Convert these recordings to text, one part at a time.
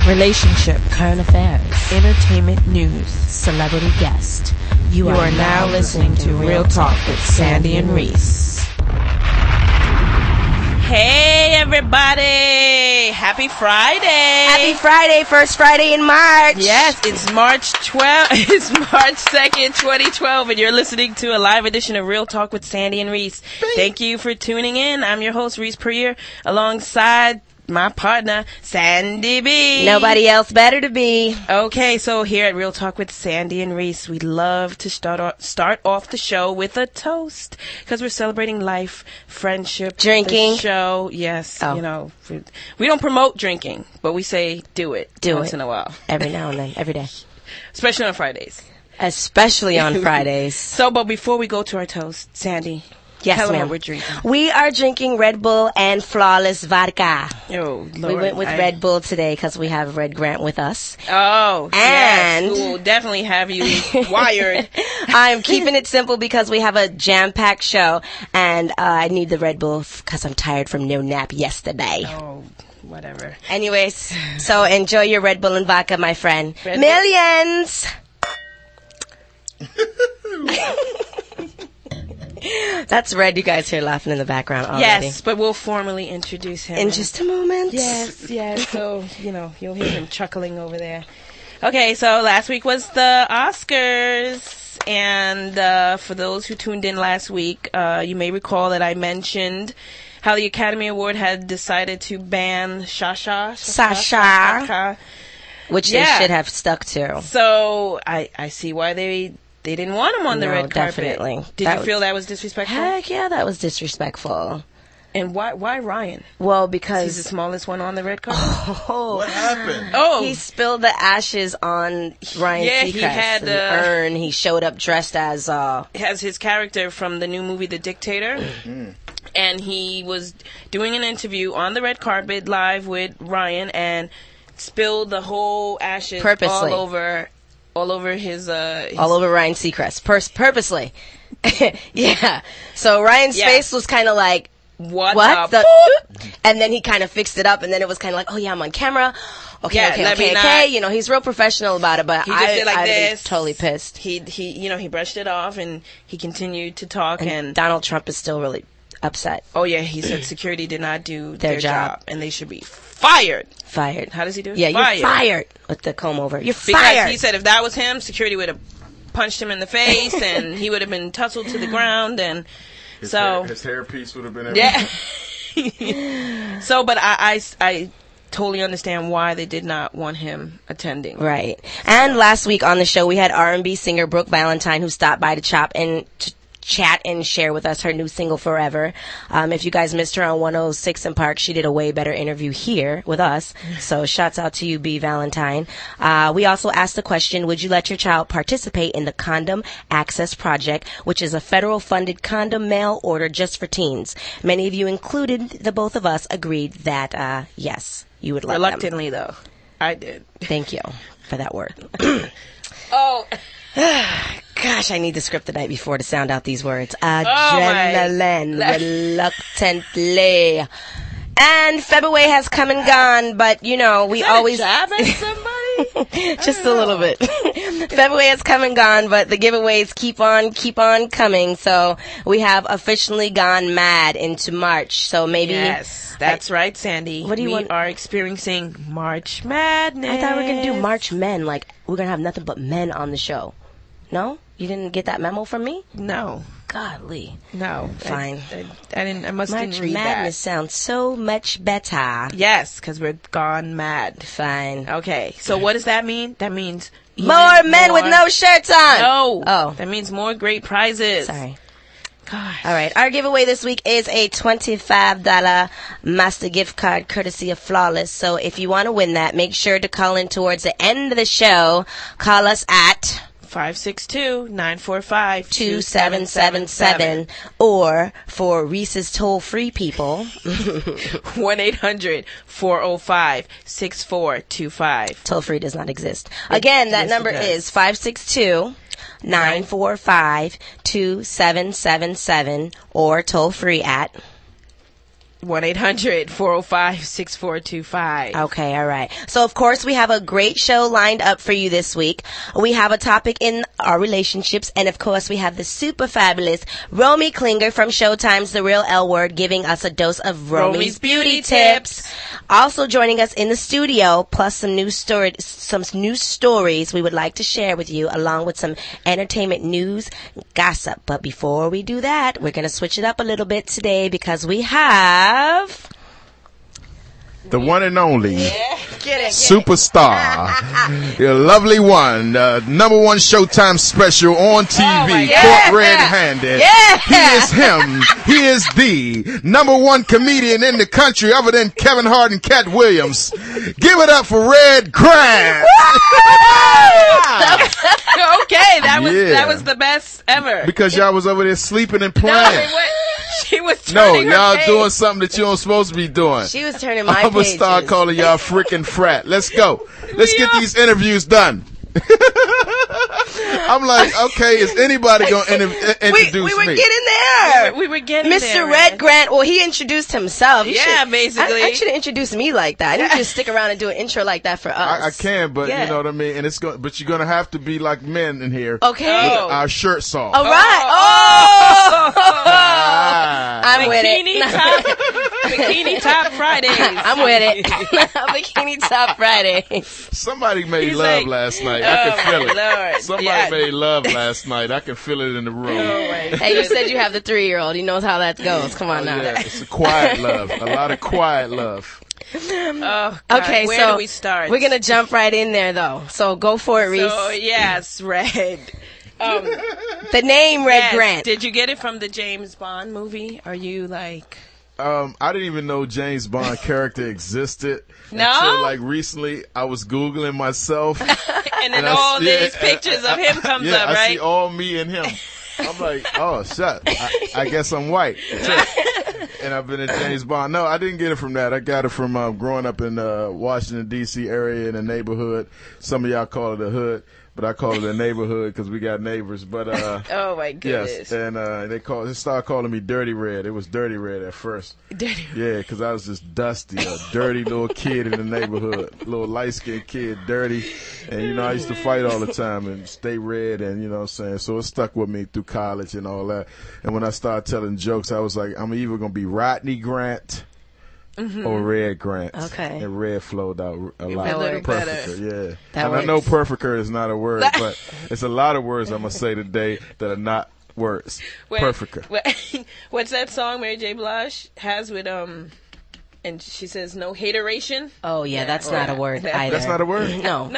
relationship, current affairs, entertainment news, celebrity guest. You are now listening to Real Talk with Sandi and Reese. Hey everybody! Happy Friday! Happy Friday, first Friday in March. Yes, it's March 12th. It's March 2nd, 2012, and you're listening to a live edition of Real Talk with Sandi and Reese. Thank you for tuning in. I'm your host, Reese Perrier, alongside my partner, Sandi B. Nobody else better to be. Okay, so here at Real Talk with Sandi and Reese, we love to start off the show with a toast because we're celebrating life, friendship, drinking. The show, yes. You know, we don't promote drinking, but we say do it once in a while, every now and then, every day, especially on Fridays. Especially on Fridays. So, but before we go to our toast, Sandi. Yes, tell ma'am. What we're drinking. We are drinking Red Bull and Flawless Vodka. Oh, Lord. We went with Red Bull today because we have Red Grant with us. Oh, and yes. Who will definitely have you wired. I'm keeping it simple because we have a jam-packed show, and I need the Red Bull because I'm tired from no nap yesterday. Oh, whatever. Anyways, so enjoy your Red Bull and vodka, my friend. Red Millions! That's Red. You guys hear laughing in the background already. Yes, but we'll formally introduce him in just a moment. Yes. So, you'll hear him chuckling over there. Okay, so last week was the Oscars. And for those who tuned in last week, you may recall that I mentioned how the Academy Award had decided to ban Sasha. Which they should have stuck to. So I see why they didn't want him on the red carpet. Definitely. Did you feel that was disrespectful? Heck yeah, that was disrespectful. And why Ryan? Well, because he's the smallest one on the red carpet. What happened? Oh, he spilled the ashes on Ryan Seacrest. He had an urn. He showed up dressed as his character from the new movie The Dictator. Mm-hmm. And he was doing an interview on the red carpet live with Ryan and spilled the whole ashes purposely all over his all over Ryan Seacrest purposely. Yeah. So Ryan's face was kind of like what the and then he kind of fixed it up, and then it was kind of like, oh yeah, I'm on camera. Okay. You know, he's real professional about it, but he just did like this. Totally pissed. He brushed it off and he continued to talk, and Donald Trump is still really upset. Oh yeah, he said security did not do their job and they should be fired. How does he do it? Yeah, you're fired with the comb over. You're because fired. He said if that was him, security would have punched him in the face and he would have been tussled to the ground, and his hairpiece would have been everywhere. Yeah. So, but I totally understand why they did not want him attending. Right. And last week on the show, we had R&B singer Brooke Valentine, who stopped by to chat and share with us her new single, Forever. If you guys missed her on 106 in Park, she did a way better interview here with us. So shouts out to you, B. Valentine. We also asked the question, would you let your child participate in the Condom Access Project, which is a federal funded condom mail order just for teens? Many of you, included the both of us, agreed that, yes, you would let them. Reluctantly, though. I did. Thank you for that word. Oh. Gosh, I need the script the night before to sound out these words. Adrenaline, reluctantly. And February has come and gone, but we always jab at somebody. Just a little bit. February has come and gone, but the giveaways keep on coming. So we have officially gone mad into March. So maybe that's right, Sandi. What do you want? We are experiencing March Madness. I thought we were gonna do March Men. Like we're gonna have nothing but men on the show. No? You didn't get that memo from me? No. Godly. No. Fine. I didn't. I must didn't read that. March Madness sounds so much better. Yes, because we're gone mad. Fine. Okay. So what does that mean? That means more men with no shirts on. No. Oh. That means more great prizes. Sorry. Gosh. All right. Our giveaway this week is a $25 Master gift card courtesy of Flawless. So if you want to win that, make sure to call in towards the end of the show. Call us at 562-945-2777. Or for Reese's toll-free people, 1-800-405-6425. Toll-free does not exist. Again, that number is 562-945-2777 or toll-free at 1-800-405-6425. Okay, all right. So, of course, we have a great show lined up for you this week. We have a topic in our relationships, and, of course, we have the super fabulous Romy Klinger from Showtime's The Real L Word giving us a dose of Romy's beauty tips. Also joining us in the studio, plus some news stories we would like to share with you, along with some entertainment news, gossip. But before we do that, we're going to switch it up a little bit today because we have the one and only superstar, your lovely one, number one Showtime special on TV, caught red-handed. Yeah. He is him. He is the number one comedian in the country other than Kevin Hart and Cat Williams. Give it up for Red Grant. Okay, that was the best ever. Because y'all was over there sleeping and playing. She was turning y'all her doing page. something that you don't supposed to be doing. She was turning my I'm gonna start pages. calling y'all freaking frat. Let's go. Let's get these interviews done. I'm like, okay, is anybody gonna introduce we were me? getting there. We were getting Mr. there. Red Grant. Well, he introduced himself. Basically. I should have introduced me like that. I need you to stick around and do an intro like that for us. I can, but you know what I mean. And but you're gonna have to be like men in here. Okay. With our shirts off. All right. I'm with it. Bikini Top Fridays. I'm with it. Bikini Top Friday. Somebody made He's love like, last night. I can feel it. Lord. Somebody made love last night. I can feel it in the room. Hey, you said you have the 3-year-old. He knows how that goes. Come on now. Yeah, it's a quiet love. A lot of quiet love. Oh, God. Okay, Where so do we start? we're gonna jump right in there, though. So go for it, Reese. So yes, Red. The name Red Grant. Did you get it from the James Bond movie? Are you like? I didn't even know James Bond character existed No? until like recently. I was Googling myself, And then all these pictures of him comes up, I right? see all me and him. I'm like, oh, shut. I guess I'm white. And I've been in James Bond. No, I didn't get it from that. I got it from growing up in Washington, D.C. area in a neighborhood. Some of y'all call it a hood, but I call it a neighborhood because we got neighbors. But oh, my goodness. yes, and they started calling me Dirty Red. It was Dirty Red at first. Dirty Red. Yeah, because I was just dusty, a dirty little kid in the neighborhood, little light-skinned kid, dirty. And, I used to fight all the time and stay red and, you know what I'm saying? So it stuck with me through college and all that. And when I started telling jokes, I was like, I'm either going to be Rodney Grant or Red Grant. Okay. And Red flowed out a lot. a little Perfect, better. yeah. That and works. I know perfect is not a word, but it's a lot of words I'm going to say today that are not words. Perfect. What's that song Mary J. Blige has with and she says no hateration? Oh yeah, that's not a word either. That's not a word? No.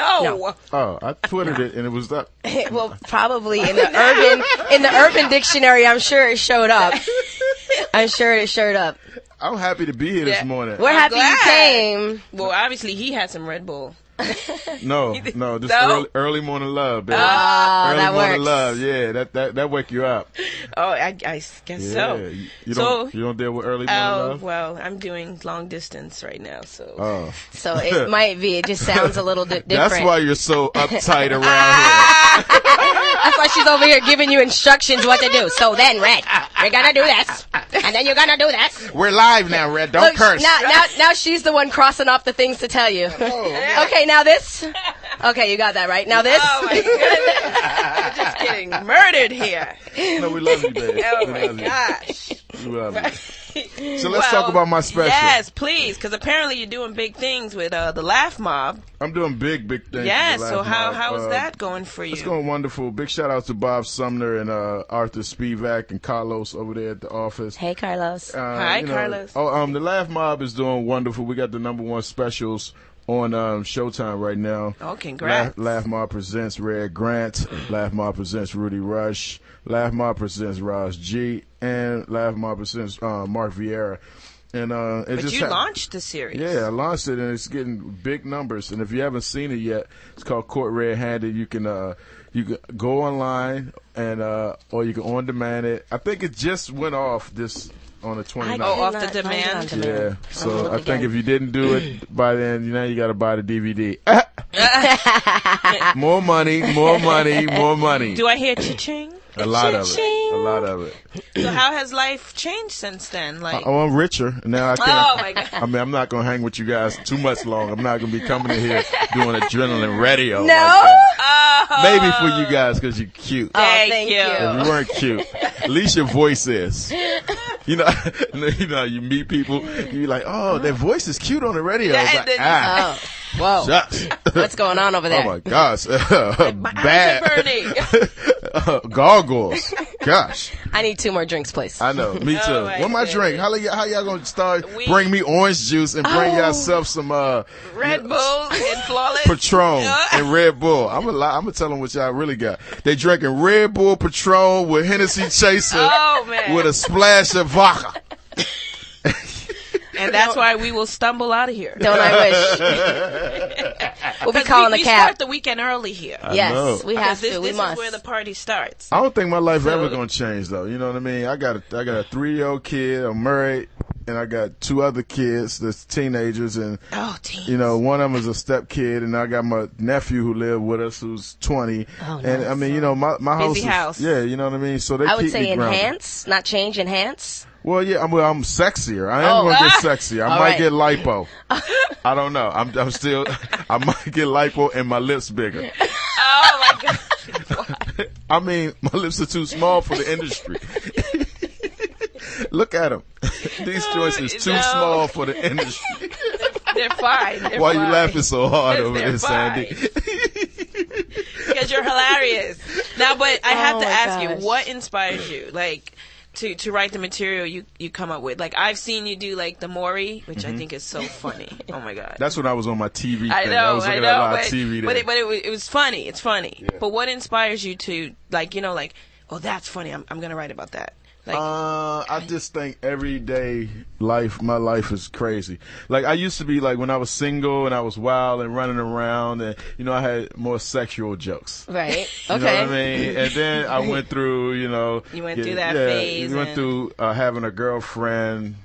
Oh, I twittered it and it was up. Well, probably in the urban dictionary, I'm sure it showed up. I'm happy to be here this morning. We're happy you came. Well, obviously he had some Red Bull. No, this early morning love, baby. Oh, early that morning works. love, yeah, that wake you up. Oh, I guess Yeah, so. you don't deal with early morning love. Well, I'm doing long distance right now, so. Oh, So it might be. It just sounds a little bit different. that's why you're so uptight around here. That's why she's over here giving you instructions what to do. So then, Red, you're gonna do this, and then you're gonna do this. We're live now, Red. Don't Look, curse. now she's the one crossing off the things to tell you. Okay, now this. Okay, you got that right. Now this. Oh my goodness! Just getting murdered here. No, we love you, baby. Oh We my love you. gosh! We love you. So let's talk about my special. Yes, please, because apparently you're doing big things with the Laugh Mob. I'm doing big things. Yes. with the So Laugh Mob. how is that going for you? It's going wonderful. Big shout out to Bob Sumner and Arthur Spivak and Carlos over there at the office. Hey, Carlos. Hi, Carlos. The Laugh Mob is doing wonderful. We got the #1 specials on Showtime right now. Oh, congrats. Laugh Mob presents Red Grant. Laugh Mob presents Rudy Rush. Laugh Mob presents Ross G. And Laugh Mob presents Mark Vieira. And But you launched the series. Yeah, I launched it, and it's getting big numbers. And if you haven't seen it yet, it's called Caught Red-Handed. You can go online and or you can on demand it. I think it just went off on the 29th. Oh, off the demand? Yeah. So I think if you didn't do it by then, you got to buy the DVD. More money. Do I hear cha-ching? A lot of it. A lot of it. So how has life changed since then? Like, I'm richer now. I can't. oh my God. I mean, I'm not gonna hang with you guys too much long. I'm not gonna be coming in here doing adrenaline radio. No. Like that. Oh. Maybe for you guys because you're cute. Thank you. If you weren't cute, at least your voice is. You know, you meet people, you're like, oh, their voice is cute on the radio. Yeah, It's and like, then- Whoa. shucks. What's going on over there? Oh my gosh, My eyes are burning. Gargoyles. Gosh, I need 2 more drinks, please. I know. Me too. Oh my What my goodness. drink? How y'all gonna start? Bring me orange juice and bring yourself some Red Bull and Flawless. Patron and Red Bull. I'm gonna tell them what y'all really got. They drinking Red Bull Patron with Hennessy Chaser Oh, man. with a splash of vodka. And that's why we will stumble out of here. Don't I wish? We'll be calling we a cab. start the weekend early here. know. Yes, we have Because this, to. We this must. is where the party starts. I don't think my life ever gonna change though. You know what I mean? I got a 3-year-old kid. I'm married, and I got 2 other kids that's teenagers, and Oh, team. you know, one of them is a step kid, and I got my nephew who lived with us who's 20. Oh, and I mean, you know, my house Busy is, house. yeah, you know what I mean? So they I would keep say me grounded. enhance, not change, enhance. Well, yeah, I'm sexier. I am Oh. gonna get sexier. I All might right. get lipo. I don't know. I'm still. I might get lipo and my lips bigger. Oh, my God. I mean, my lips are too small for the industry. Look at them. These joints is too No. small for the industry. They're fine. They're Why fine. you laughing so hard Because over they're there, Sandy? Because you're hilarious. Now, but I have Oh to my ask gosh. you, what inspires you, like, to write the material you come up with? Like, I've seen you do, like, the Maury, which I think is so funny. Oh, my God. That's when I was on my TV thing. I know, was I looking know, at a lot but, of TV but, then. it was funny. It's funny. But what inspires you to, like, you know, like, oh, that's funny. I'm going to write about that. Like, I just think everyday life, my life is crazy. Like I used to be like when I was single and I was wild and running around and, you know, I had more sexual jokes. Right. You Okay. know what I mean? And then I went through, you know. You went through that phase You went and- through having a girlfriend,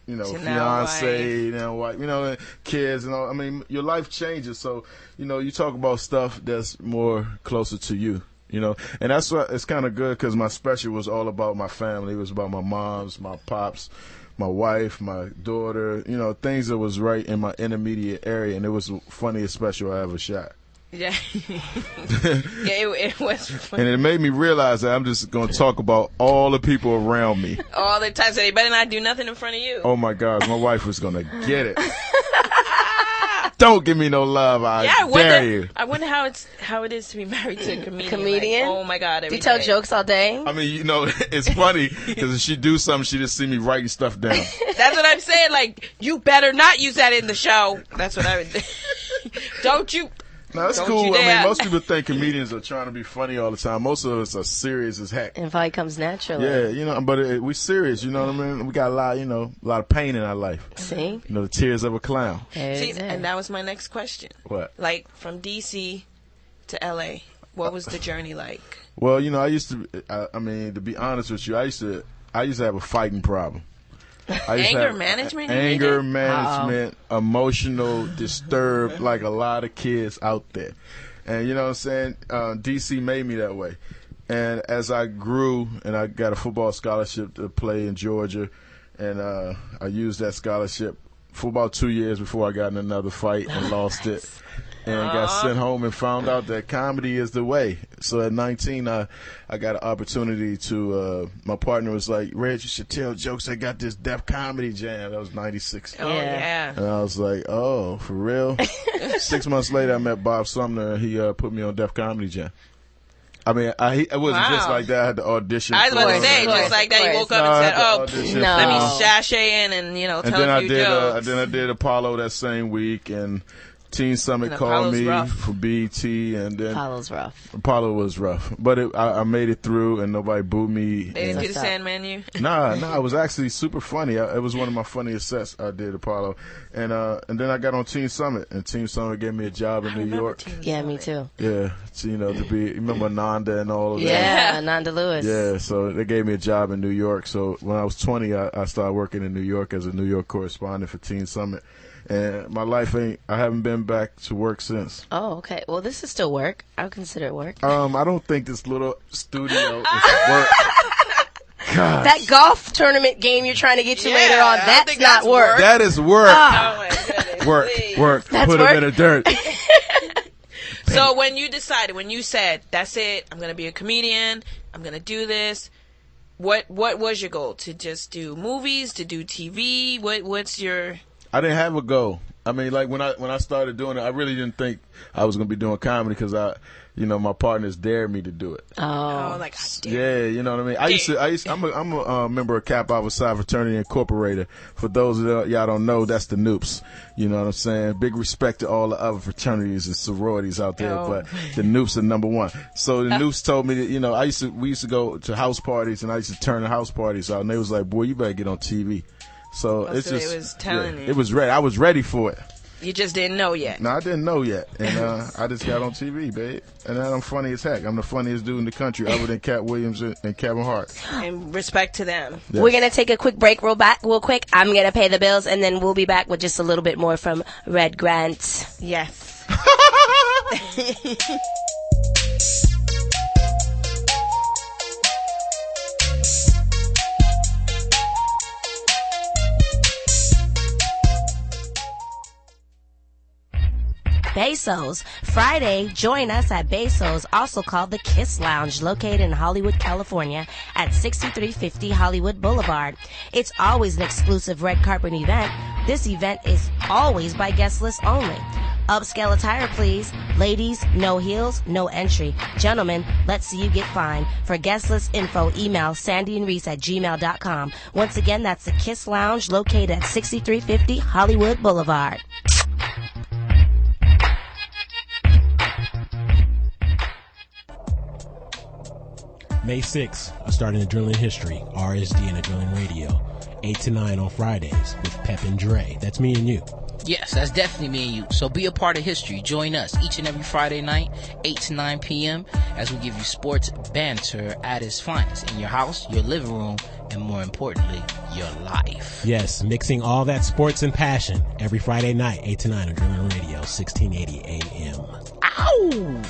you know, To now fiance, now wife, you know, kids and all. I mean, your life changes. So, you know, you talk about stuff that's more closer to you. You know, and that's what it's kind of good because my special was all about my family. It was about my moms, my pops, my wife, my daughter. You know, things that was right in my intermediate area, and it was the funniest special I ever shot. yeah. It was funny. And it made me realize that I'm just going to talk about all the people around me. All the time. So they better not do nothing in front of you. Oh my gosh, my wife was going to get it. Don't give me no love, I dare you. I wonder how it is to be married to a comedian. Comedian? Like, oh my God! Do Every you tell day. jokes all day? I mean, you know, it's funny because if she do something, she just see me writing stuff down. That's what I'm saying. Like, you better not use that in the show. That's what I would. Don't you? No, it's Don't cool. you I mean, dare. most people think comedians are trying to be funny all the time. Most of us are serious as heck. It probably comes naturally. Yeah, you know, but we serious, you know what I mean? We got a lot, you know, a lot of pain in our life. See? You know, the tears of a clown. There See, it is. and that was my next question. What? Like, from DC to LA, what was the journey like? Well, you know, I used to, I mean, to be honest with you, I used to have a fighting problem. I used to Anger have management, you anger mean? management, emotional, disturbed, like a lot of kids out there. And you know what I'm saying? DC made me that way. And as I grew and I got a football scholarship to play in Georgia, and I used that scholarship for about 2 years before I got in another fight and lost it. And got sent home and found out that comedy is the way. So at 19, I got an opportunity to, my partner was like, Reg, you should tell jokes. I got this Def Comedy Jam. That was 96. Oh yeah. And I was like, oh, for real? 6 months later, I met Bob Sumner, and he put me on Def Comedy Jam. I mean, it wasn't just Wow. like that. I had to audition. I was about for to it. say, Of course, just like that, you of woke No, up I and had to said, "Oh, audition no. let me for it. sashay in and And tell then a I few did, jokes." then I did Apollo that same week, and Teen Summit And called Apollo's me rough. for BET, and then Apollo's rough. Apollo was rough, but I made it through, and nobody booed me. They didn't do the What's up? Sandman you. Nah, it was actually super funny. It was one of my funniest sets I did, Apollo, and then I got on Teen Summit, and Teen Summit gave me a job in New York. Yeah, me too. Yeah, so, you know, to be, you remember Nanda and all of that. Yeah, Nanda Lewis. Yeah, so they gave me a job in New York. So when I was 20, I started working in New York as a New York correspondent for Teen Summit. and my life I haven't been back to work since. Oh, okay. Well, this is still work. I would consider it work. I don't think this little studio is work. God. That golf tournament game you're trying to get you later on, that's not work. That is work. Oh my goodness. Work. That's Put work? them in the dirt. So when you decided, when you said, that's it, I'm going to be a comedian, I'm going to do this, what was your goal? To just do movies, to do TV? What's your... I didn't have a goal. I mean, like when I started doing it, I really didn't think I was going to be doing comedy because my partners dared me to do it. Oh, like, I did. Yeah, you know what I mean. I'm a member of Kappa Alpha Psi Fraternity Incorporated. For those of y'all don't know, that's the Noops. You know what I'm saying? Big respect to all the other fraternities and sororities out there, but the Noops are number one. So the Noops told me that we used to go to house parties, and I used to turn the house parties out, and they was like, "Boy, you better get on TV." So it's so just it was telling you. It was ready. I was ready for it. You just didn't know yet. No, I didn't know yet, and I just got on TV, babe. And then I'm funny as heck. I'm the funniest dude in the country, other than Cat Williams and Kevin Hart. And respect to them. Yes. We're going to take a quick break real quick. I'm going to pay the bills, and then we'll be back with just a little bit more from Red Grant. Yes. Bezos. Friday, join us at Bezos, also called the Kiss Lounge, located in Hollywood, California at 6350 Hollywood Boulevard. It's always an exclusive red carpet event. This event is always by guest list only. Upscale attire, please. Ladies, no heels, no entry. Gentlemen, let's see you get fine. For guest list info, email sandyandreese@gmail.com. Once again, that's the Kiss Lounge, located at 6350 Hollywood Boulevard. May 6th, I start an Adrenaline History, RSD and Adrenaline Radio, 8 to 9 on Fridays with Pep and Dre. That's me and you. Yes, that's definitely me and you. So be a part of history. Join us each and every Friday night, 8 to 9 p.m., as we give you sports banter at its finest in your house, your living room, and more importantly, your life. Yes, mixing all that sports and passion every Friday night, 8 to 9 on Adrenaline Radio, 1680 AM. Ow!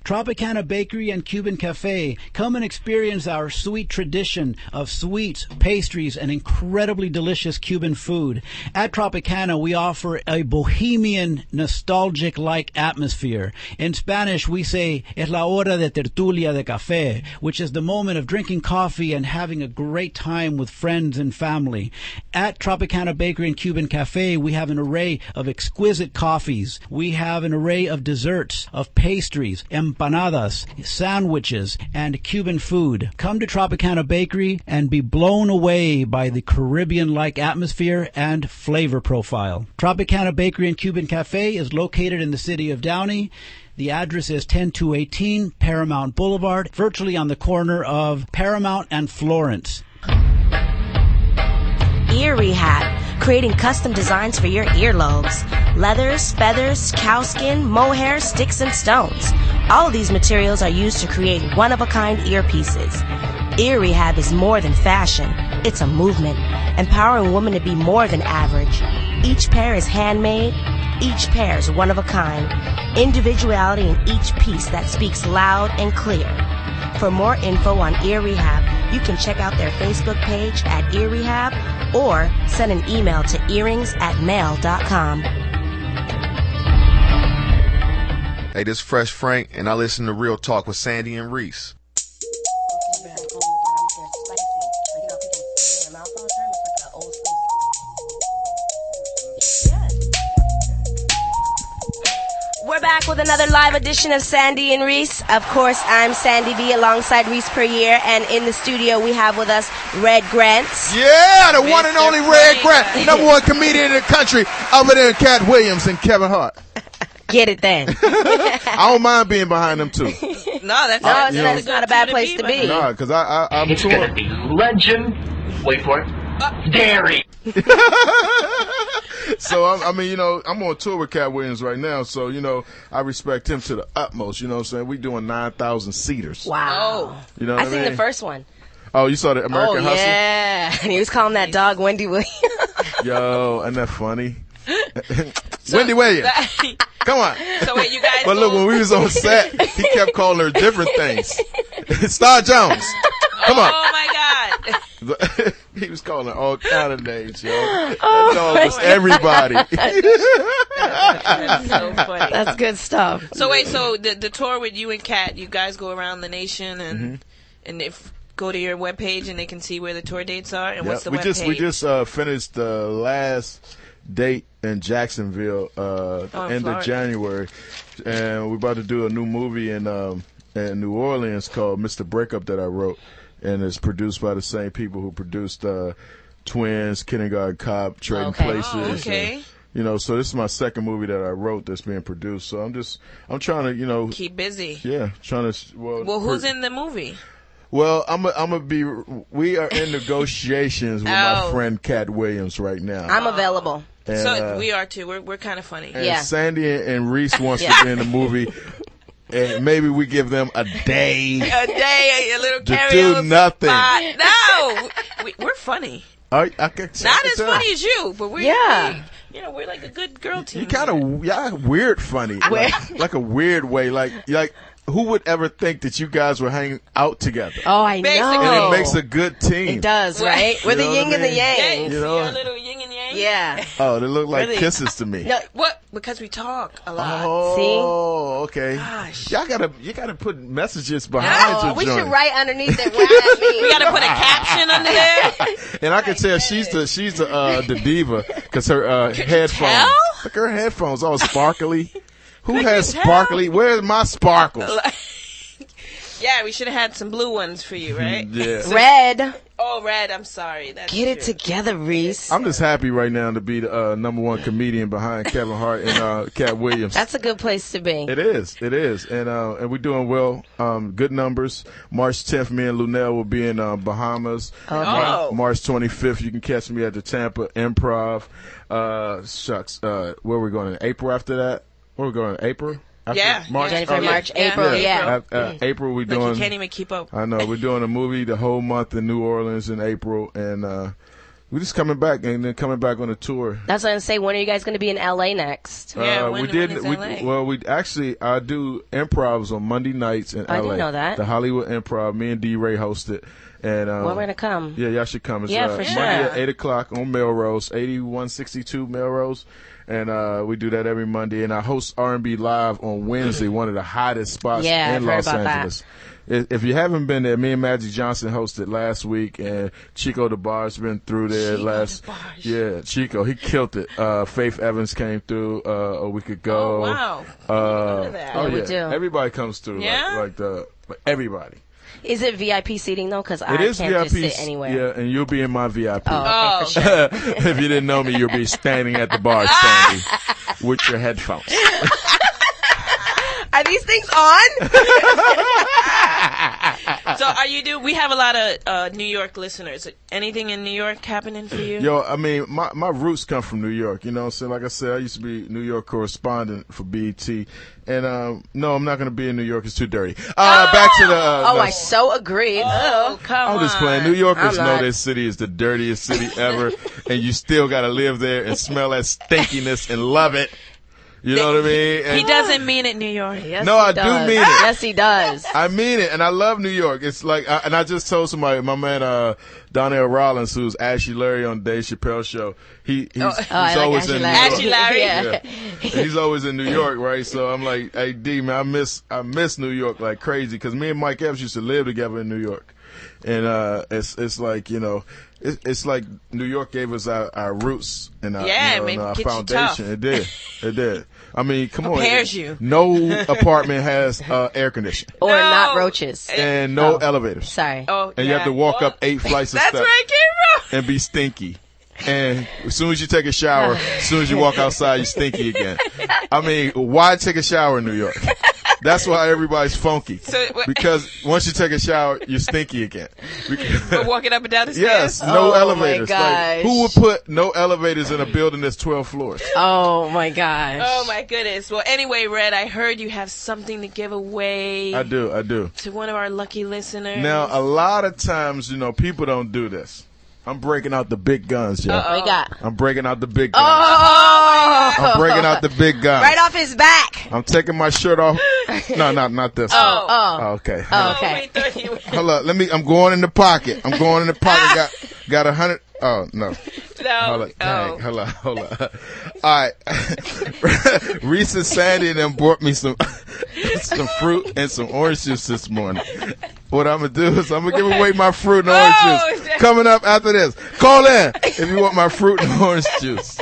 Tropicana Bakery and Cuban Cafe. Come and experience our sweet tradition of sweets, pastries, and incredibly delicious Cuban food. At Tropicana, we offer a bohemian, nostalgic-like atmosphere. In Spanish, we say, es la hora de tertulia de café, which is the moment of drinking coffee and having a great time with friends and family. At Tropicana Bakery and Cuban Cafe, we have an array of exquisite coffees. We have an array of desserts, of pastries, empanadas, sandwiches, and Cuban food. Come to Tropicana Bakery and be blown away by the Caribbean-like atmosphere and flavor profile. Tropicana Bakery and Cuban Cafe is located in the city of Downey. The address is 10218 Paramount Boulevard, virtually on the corner of Paramount and Florence. Ear Rehab, creating custom designs for your earlobes. Leathers, feathers, cowskin, mohair, sticks, and stones. All of these materials are used to create one-of-a-kind earpieces. Ear Rehab is more than fashion. It's a movement, empowering women to be more than average. Each pair is handmade. Each pair is one of a kind. Individuality in each piece that speaks loud and clear. For more info on Ear Rehab, you can check out their Facebook page at Ear Rehab or send an email to earrings@mail.com. Hey, this is Fresh Frank, and I listen to Real Talk with Sandi and Reese. We're back with another live edition of Sandi and Reese. Of course, I'm Sandy B alongside Reese Perrier, and in the studio we have with us Red Grant. Yeah, the one and only Red Grant, number one comedian in the country, other than Cat Williams and Kevin Hart. Get it then. I don't mind being behind them too. That's not a bad place to be. No, because I'm It's going to be legend. Wait for it. Dairy. So, I'm on tour with Cat Williams right now, so, I respect him to the utmost, you know what I'm saying? We doing 9,000 seaters. Wow. You know what I mean? I seen the first one. Oh, you saw the American Hustle? Yeah. And he was calling that dog Wendy Williams. Yo, isn't that funny? Wendy Williams. Come on. So wait, you guys. But look, when we was on set, he kept calling her different things. Star Jones. Come on. Oh my God. He was calling her all kind of names, yo. That dog was everybody. That's so funny. That's good stuff. So wait, so the tour with you and Kat, you guys go around the nation and if go to your webpage and they can see where the tour dates are and what's the webpage? We just finished the last date in Jacksonville end of January, and we're about to do a new movie in New Orleans called Mr. Breakup that I wrote, and it's produced by the same people who produced Twins, Kindergarten Cop, Trading Places. Oh, okay. And, you know, so this is my second movie that I wrote that's being produced. So I'm trying to, you know, keep busy. Yeah, trying to. Well, who's in the movie? Well, we are in negotiations with my friend Cat Williams right now. I'm available. And, so we are too. We're kind of funny. And Sandi and Reese wants to be in the movie. And maybe we give them a day. A little to karaoke do nothing. spot. No, we're funny. Not as funny as you, but we're we're like a good girl team. You kind of weird funny, like a weird way, like who would ever think that you guys were hanging out together? Oh, I know. And it makes a good team. It does, right? We're the yin and the yang. You know, a little yin and yang. Yeah. Oh, they look like kisses to me. No, what? Because we talk a lot. Oh, okay. Gosh. You gotta put messages behind your we joint. should write underneath it what I mean. We gotta put a caption under there. And I can tell she's the diva because her headphones. Tell? Look, her headphones all sparkly. Who has sparkly? Where's my sparkles? Yeah, we should have had some blue ones for you, right? Yeah. Red. Oh, red. I'm sorry. That's Get it true. together, Reese. I'm just happy right now to be the #1 comedian behind Kevin Hart and Cat Williams. That's a good place to be. It is, and we're doing well. Good numbers. March 10th, me and Lunel will be in Bahamas. Okay. March 25th, you can catch me at the Tampa Improv. Where are we going in April after that? Where are we going in April? After March? January, March, April, April, we're Like doing. you can't even keep up. I know we're doing a movie the whole month in New Orleans in April, and we're just coming back and then coming back on a tour. That's what I'm saying. When are you guys going to be in LA next? Yeah, we I do improvs on Monday nights in LA. I didn't know that. The Hollywood Improv. Me and D-Ray host it. And when we're gonna come? Yeah, y'all should come. It's, for sure. Monday at 8:00 on Melrose, 8162 Melrose, and we do that every Monday. And I host R&B Live on Wednesday, one of the hottest spots in Los Angeles. If you haven't been there, me and Magic Johnson hosted last week, and Chico DeBar's been through there Chico, he killed it. Faith Evans came through a week ago. Oh wow! We do. Everybody comes through. Yeah? Like everybody. Is it VIP seating though? Because I It can't is just VIP. sit anywhere. Yeah, and you'll be in my VIP. Oh, okay, for sure. If you didn't know me, you'll be standing at the bar, Sandy, with your headphones. Are these things on? So we have a lot of New York listeners. Anything in New York happening for you? Yo, I mean, my roots come from New York, you know what I'm saying? Like I said, I used to be New York correspondent for BET. And, no, I'm not going to be in New York. It's too dirty. Back to the... I so agree. Oh, come on. I'm just playing. New Yorkers know this city is the dirtiest city ever. And you still got to live there and smell that stinkiness and love it. You know what I mean? And he doesn't mean it, New York. Yes, no, I do mean it. Yes, he does. I mean it, and I love New York. It's like, and I just told somebody, my man Donnell Rollins, who's Ashley Larry on Dave Chappelle's show. He's always in New York. Ashley Larry. Yeah. He's always in New York, right? So I'm like, hey D, man, I miss New York like crazy because me and Mike Epps used to live together in New York, and it's like, you know. It's like New York gave us our roots and our, our foundation. It did. I mean, come on. Prepares you. No apartment has air conditioning. Or not roaches. And no elevators. Sorry. Oh, and you have to walk up 8 flights of steps. That's where it came from. And be stinky. And as soon as you take a shower, as soon as you walk outside, you're stinky again. I mean, why take a shower in New York? That's why everybody's funky. Because once you take a shower, you're stinky again. We're walking up and down the stairs? Yes, no elevators. My gosh. Like, who would put no elevators in a building that's 12 floors? Oh, my gosh. Oh, my goodness. Well, anyway, Red, I heard you have something to give away. I do. To one of our lucky listeners. Now, a lot of times, people don't do this. I'm breaking out the big guns, yo. What we got? I'm breaking out the big guns. Oh! I'm breaking out the big guns. Right off his back. I'm taking my shirt off. No, not this one. Oh, okay. okay. Hold up. I'm going in the pocket. Got 100. Oh, no. No. Hold on. All right. Reese and Sandy and them brought me some fruit and some orange juice this morning. What I'm going to do is I'm going to give away my fruit and orange juice. Coming up after this. Call in if you want my fruit and orange juice.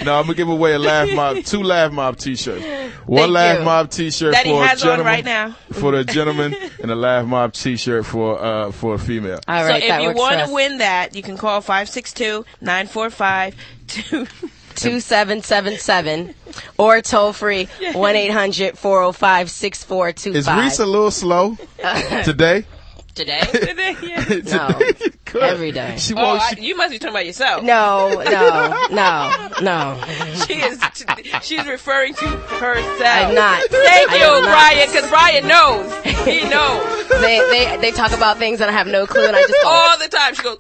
No, I'm going to give away two Laugh Mob t-shirts. One Laugh Mob t-shirt that he for a has gentleman. on right now. For the gentleman, and a Laugh Mob t-shirt for a female. All right, so if you want to win that, you can call 562-945-2777 or toll free 1-800-405-6425. Is Reese a little slow today? Today? Yeah. No. Every day. You must be talking about yourself. No. She's referring to herself. I'm not. Thank you, Brian, because Brian knows. He knows. They talk about things and I have no clue, and I just go. All the time. She goes.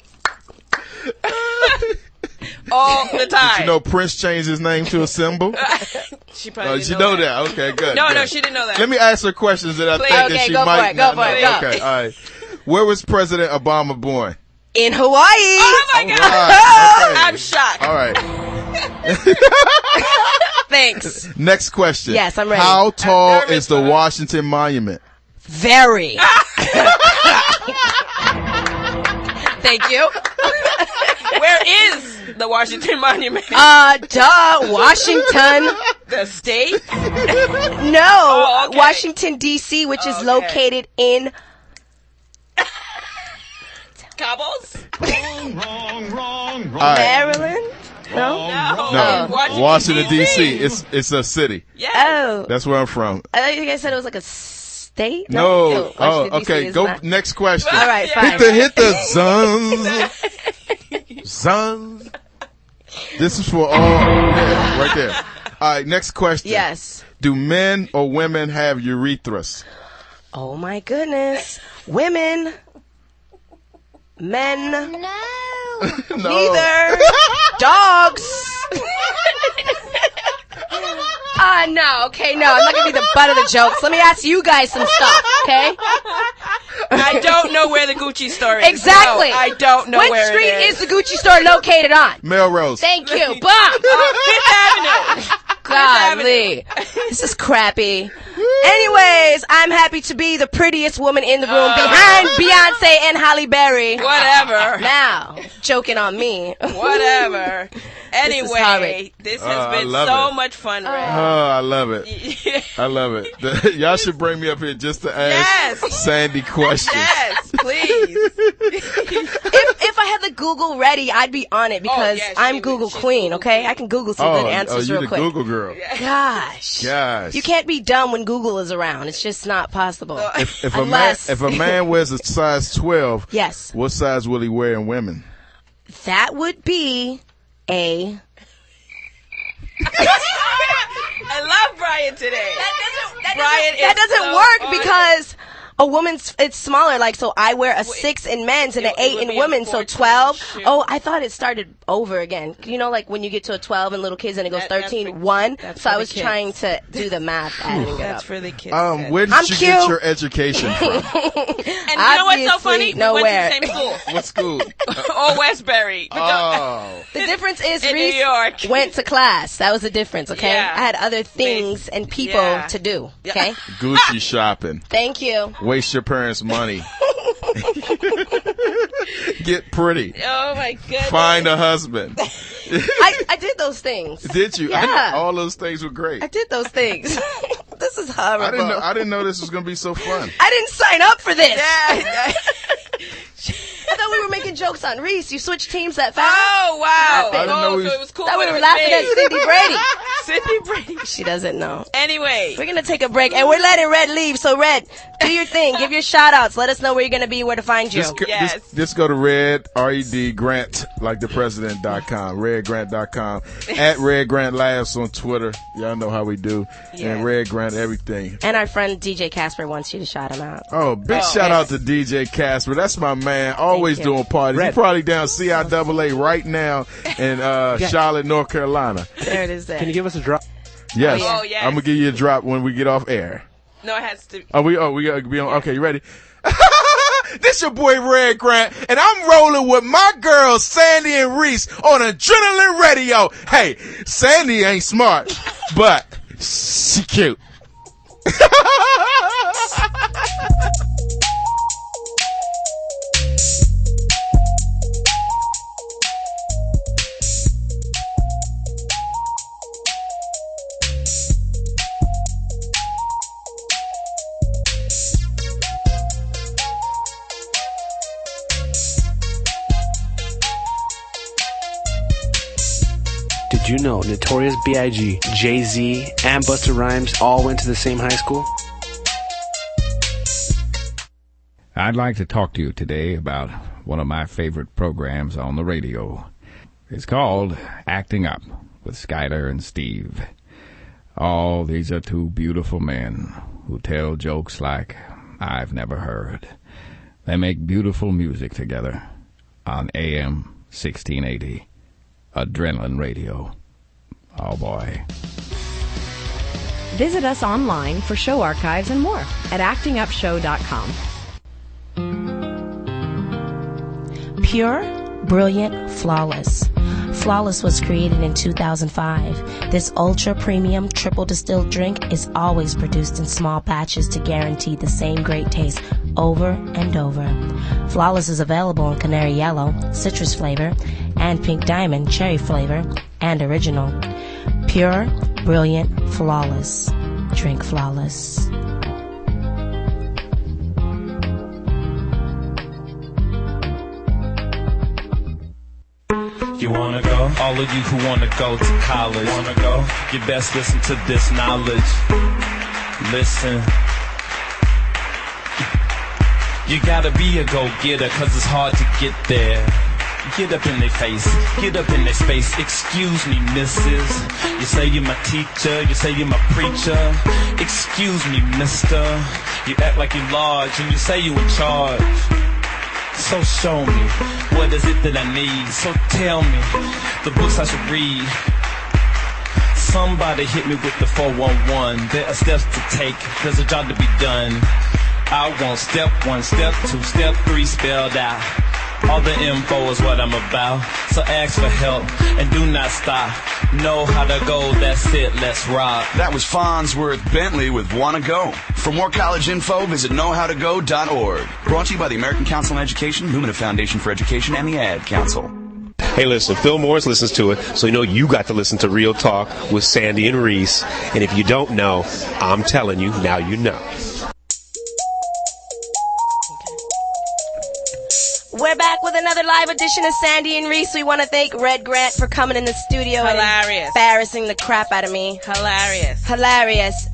All the time. Did you know Prince changed his name to a symbol? She probably didn't you know that. Okay, good. No, good. she didn't know that. Let me ask her questions that I think Okay, that she go might for it, go not for it, know. go. Okay, all right. Where was President Obama born? In Hawaii. Oh my God! Right, okay. I'm shocked. All right. Thanks. Next question. Yes, I'm ready. How tall is the Washington Monument? Very. Thank you. Where is the Washington Monument? Washington. The state? No, Oh, okay. Washington D.C., which is located in Cobbles? Wrong. Maryland. No. Washington D.C. It's a city. Yes. Oh, That's where I'm from. I thought you guys said it was like a state. No. Washington, D.C. Okay. is Go not. next question. All right, fine. Hit the Zuns. This is for all. Yeah, right there. All right. Next question. Yes. Do men or women have urethras? Oh my goodness. Women. Men. No. Neither. Dogs. No. Okay, no. I'm not going to be the butt of the jokes. Let me ask you guys some stuff, okay? I don't know where the Gucci store is. Exactly. No, I don't know What where street it is the Gucci store located on? Melrose. Thank you. Bob. Fifth Avenue. Golly. This is crappy. Anyways, I'm happy to be the prettiest woman in the room behind Beyonce and Halle Berry. Whatever. Now, joking on me. Whatever. Anyway, this has been so much fun, Ray. I love it. I love it. Y'all should bring me up here just to ask Sandy questions. Yes, please. If I had the Google ready, I'd be on it because I'm Google Queen, okay? I can Google some good answers real quick. Oh, you the Google girl. Gosh. You can't be dumb when Google is around. It's just not possible. If a man wears a size 12, yes, what size will he wear in women? That would be a... I love Brian today. That doesn't work because a woman's, it's smaller. Like, so I wear a 6 in men's and an 8 in women. So 12. Oh, I thought it started over again. You know, like when you get to a 12 in little kids and it goes 13, 1. So I was trying to do the math. That's for the kids. Where did you get your education from? And you know what's so funny? Nowhere. We went to the same school. What school? Or Westbury. Oh. The difference is in Reese New York. went to class. That was the difference, okay? Yeah. I had other things and people to do, okay? Gucci shopping. Thank you. Waste your parents' money. Get pretty. Oh my goodness. Find a husband. I did those things. Did you? Yeah. All those things were great. I did those things. This is horrible. I didn't know this was going to be so fun. I didn't sign up for this. Yeah. I thought we were making jokes on Reese. You switched teams that fast. Oh, wow. I didn't know so it was cool. I thought we when were it was laughing me. at Cindy Brady. Cindy Brady. She doesn't know. Anyway. We're going to take a break, and we're letting Red leave. So, Red, do your thing. Give your shout-outs. Let us know where you're going to be, where to find you. Just go to Red, R-E-D, Grant, like the president.com, redgrant.com, at Red Grant Labs on Twitter. Y'all know how we do. Yeah. And Red Grant everything. And our friend DJ Casper wants you to shout him out. Oh, big shout out to DJ Casper. That's my man. Always doing parties. He's probably down CIAA right now in Charlotte, North Carolina. There it is there. Can you give us a drop? Yes. Oh, yes. I'm going to give you a drop when we get off air. No, it has to. We got to be on. Okay, you ready? This your boy Red Grant, and I'm rolling with my girl Sandi and Reese on Adrenaline Radio. Hey, Sandi ain't smart, but she cute. Did you know Notorious B.I.G., Jay-Z, and Busta Rhymes all went to the same high school? I'd like to talk to you today about one of my favorite programs on the radio. It's called Acting Up with Skyler and Steve. Oh, these are two beautiful men who tell jokes like I've never heard. They make beautiful music together on AM 1680. Adrenaline Radio. Oh boy. Visit us online for show archives and more at actingupshow.com. Pure, brilliant, flawless. Flawless was created in 2005. This ultra premium triple distilled drink is always produced in small batches to guarantee the same great taste over and over. Flawless is available in canary yellow, citrus flavor, and pink diamond cherry flavor, and original. Pure, brilliant, flawless. Drink flawless. You wanna go? All of you who wanna go to college, wanna go? You best listen to this knowledge. Listen. You gotta be a go-getter, cause it's hard to get there. Get up in their face, get up in their space. Excuse me, missus. You say you're my teacher, you say you're my preacher. Excuse me, mister. You act like you're large and you say you in charge. So show me, what is it that I need? So tell me, the books I should read. Somebody hit me with the 411. There are steps to take, there's a job to be done. I want step 1, step 2, step 3 spelled out. All the info is what I'm about. So ask for help and do not stop. Know how to go, that's it, let's rock. That was Farnsworth Bentley with Wanna Go. For more college info, visit knowhowtogo.org. Brought to you by the American Council on Education, Lumina Foundation for Education, and the Ad Council. Hey, listen, Phil Morris listens to it, so you know you got to listen to Real Talk with Sandi and Reese. And if you don't know, I'm telling you, now you know. We're back with another live edition of Sandi and Reese. We want to thank Red Grant for coming in the studio Hilarious. and embarrassing the crap out of me. Hilarious.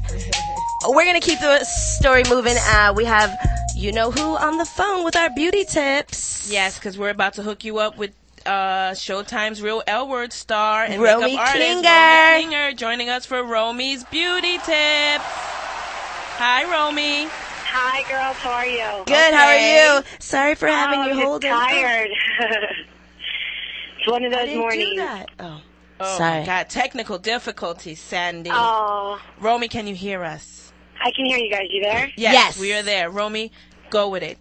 We're going to keep the story moving. We have you-know-who on the phone with our beauty tips. Yes, because we're about to hook you up with Showtime's Real L Word star and Romy makeup artist Klinger. Romy Klinger joining us for Romy's Beauty Tips. Hi, Romy. Hi, girls. How are you? Good. How are you? Sorry for having you hold it. Tired. It's one of those mornings. Do that. Oh, sorry. My God, technical difficulties, Sandi. Oh. Romy, can you hear us? I can hear you guys. You there? Yes. We are there. Romy, go with it.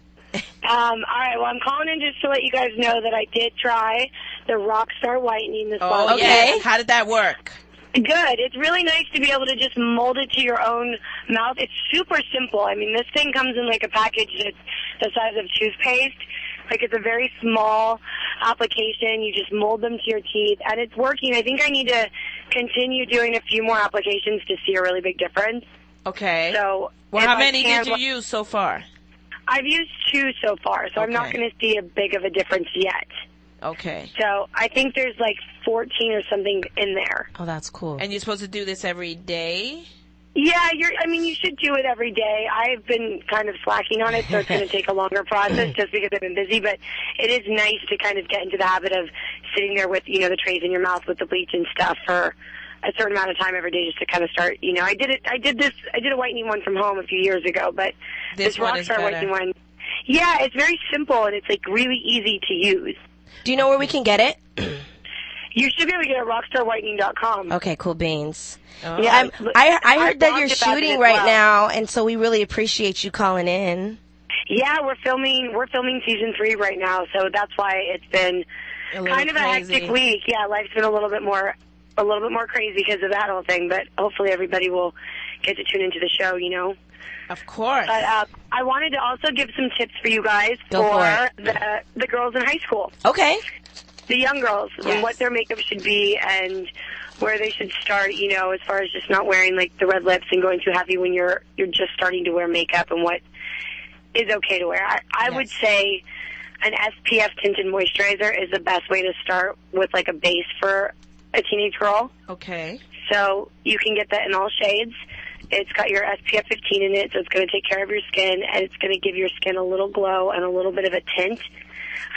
All right. Well, I'm calling in just to let you guys know that I did try the Rockstar Whitening this fall. Okay. How did that work? Good. It's really nice to be able to just mold it to your own mouth. It's super simple. I mean, this thing comes in like a package that's the size of toothpaste. Like, it's a very small application. You just mold them to your teeth, and it's working. I think I need to continue doing a few more applications to see a really big difference. Okay. So, well, how many did you use so far? I've used 2 so far, so I'm not going to see a big of a difference yet. Okay. So I think there's like 14 or something in there. Oh, that's cool. And you're supposed to do this every day? Yeah, you should do it every day. I've been kind of slacking on it, so it's going to take a longer process just because I've been busy. But it is nice to kind of get into the habit of sitting there with, the trays in your mouth with the bleach and stuff for a certain amount of time every day just to kind of start, I did a whitening one from home a few years ago, but this one is Rockstar better. whitening one, yeah, it's very simple and it's like really easy to use. Do you know where we can get it? You should be able to get it at rockstarwhitening.com. Okay, cool beans. Oh. Yeah, I heard that you're blogged about it shooting as right well. now, and so we really appreciate you calling in. Yeah, we're filming season 3 right now, so that's why it's been kind of a hectic week. Yeah, life's been a little bit more crazy because of that whole thing, but hopefully everybody will get to tune into the show, Of course. But I wanted to also give some tips for you guys for the girls in high school. Okay. The young girls, and what their makeup should be and where they should start, as far as just not wearing like the red lips and going too heavy when you're just starting to wear makeup and what is okay to wear. I would say an SPF tinted moisturizer is the best way to start with like a base for a teenage girl. Okay. So you can get that in all shades. It's got your SPF 15 in it, so it's going to take care of your skin, and it's going to give your skin a little glow and a little bit of a tint.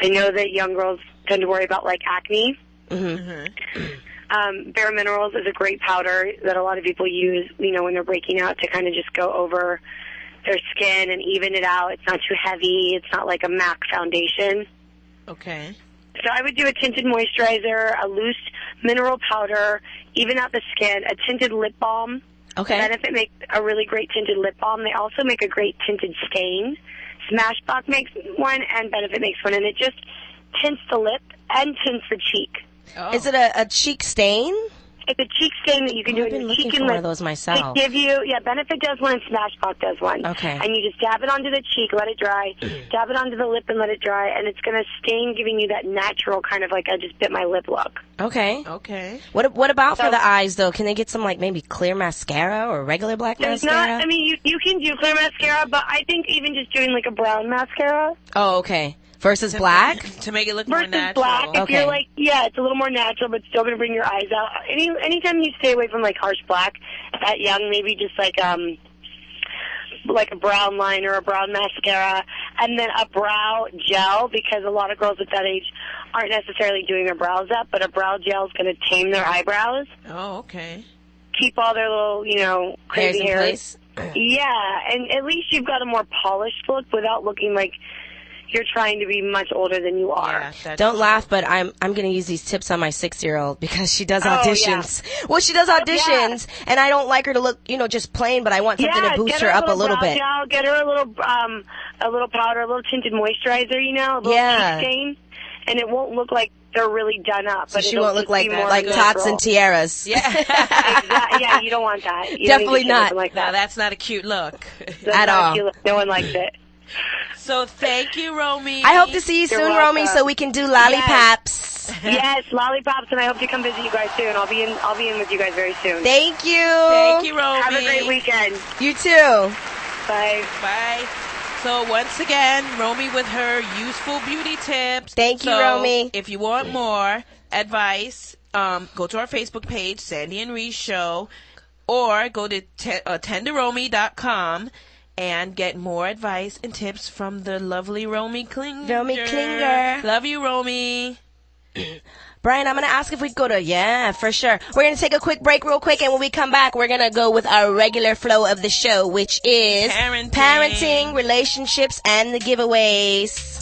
I know that young girls tend to worry about like acne. Bare Minerals is a great powder that a lot of people use, when they're breaking out to kind of just go over their skin and even it out. It's not too heavy. It's not like a MAC foundation. Okay. So I would do a tinted moisturizer, a loose mineral powder, even out the skin, a tinted lip balm. Okay. Benefit makes a really great tinted lip balm. They also make a great tinted stain. Smashbox makes one, and Benefit makes one, and it just tints the lip and tints the cheek. Oh. Is it a cheek stain? It's a cheek stain that you can do I've in been your cheek looking and for lip. one of those myself. They give you, Benefit does one and Smashbox does one. Okay. And you just dab it onto the cheek, let it dry, dab it onto the lip and let it dry, and it's going to stain, giving you that natural kind of like I just bit my lip look. Okay. Okay. What about for the eyes, though? Can they get some, like, maybe clear mascara or regular black There's mascara? not, you can do clear mascara, but I think even just doing like a brown mascara. Oh, okay. Versus black? To make it look more Versus natural. black, if you're like, it's a little more natural, but still going to bring your eyes out. Anytime you stay away from like harsh black, that young, maybe just like a brown line or a brown mascara, and then a brow gel, because a lot of girls at that age aren't necessarily doing their brows up, but a brow gel is going to tame their eyebrows. Oh, okay. Keep all their little, crazy hairs in hairs. Yeah, and at least you've got a more polished look without looking like you're trying to be much older than you are. Don't laugh, but I'm going to use these tips on my 6-year-old because she does Oh, auditions. yeah. Well, she does auditions, and I don't like her to look, just plain, but I want something to boost get her up a little brow bit. Gel, get her a little powder, a little tinted moizzurizer, a little cheek stain, and it won't look like they're really done up. So but she it'll won't look just like be more tots natural. and tiaras. Yeah. Exactly. Yeah, you don't want that. You Definitely don't need to not. look like that. No, that's not a cute look. That's At not all. a cute look. No one likes it. So thank you, Romy. I hope to see you You're soon, welcome. Romy, so we can do lollipops. Yes, lollipops, and I hope to come visit you guys soon. I'll be in with you guys very soon. Thank you. Thank you, Romy. Have a great weekend. You too. Bye. Bye. So once again, Romy with her useful beauty tips. Thank you, So Romy. If you want more advice, go to our Facebook page, Sandi And Reese Show, or go to tenderromy.com and get more advice and tips from the lovely Romy Klinger. Romy Klinger. Love you, Romy. Brian, I'm going to ask if we could go to, for sure. We're going to take a quick break real quick, and when we come back, we're going to go with our regular flow of the show, which is parenting, relationships, and the giveaways.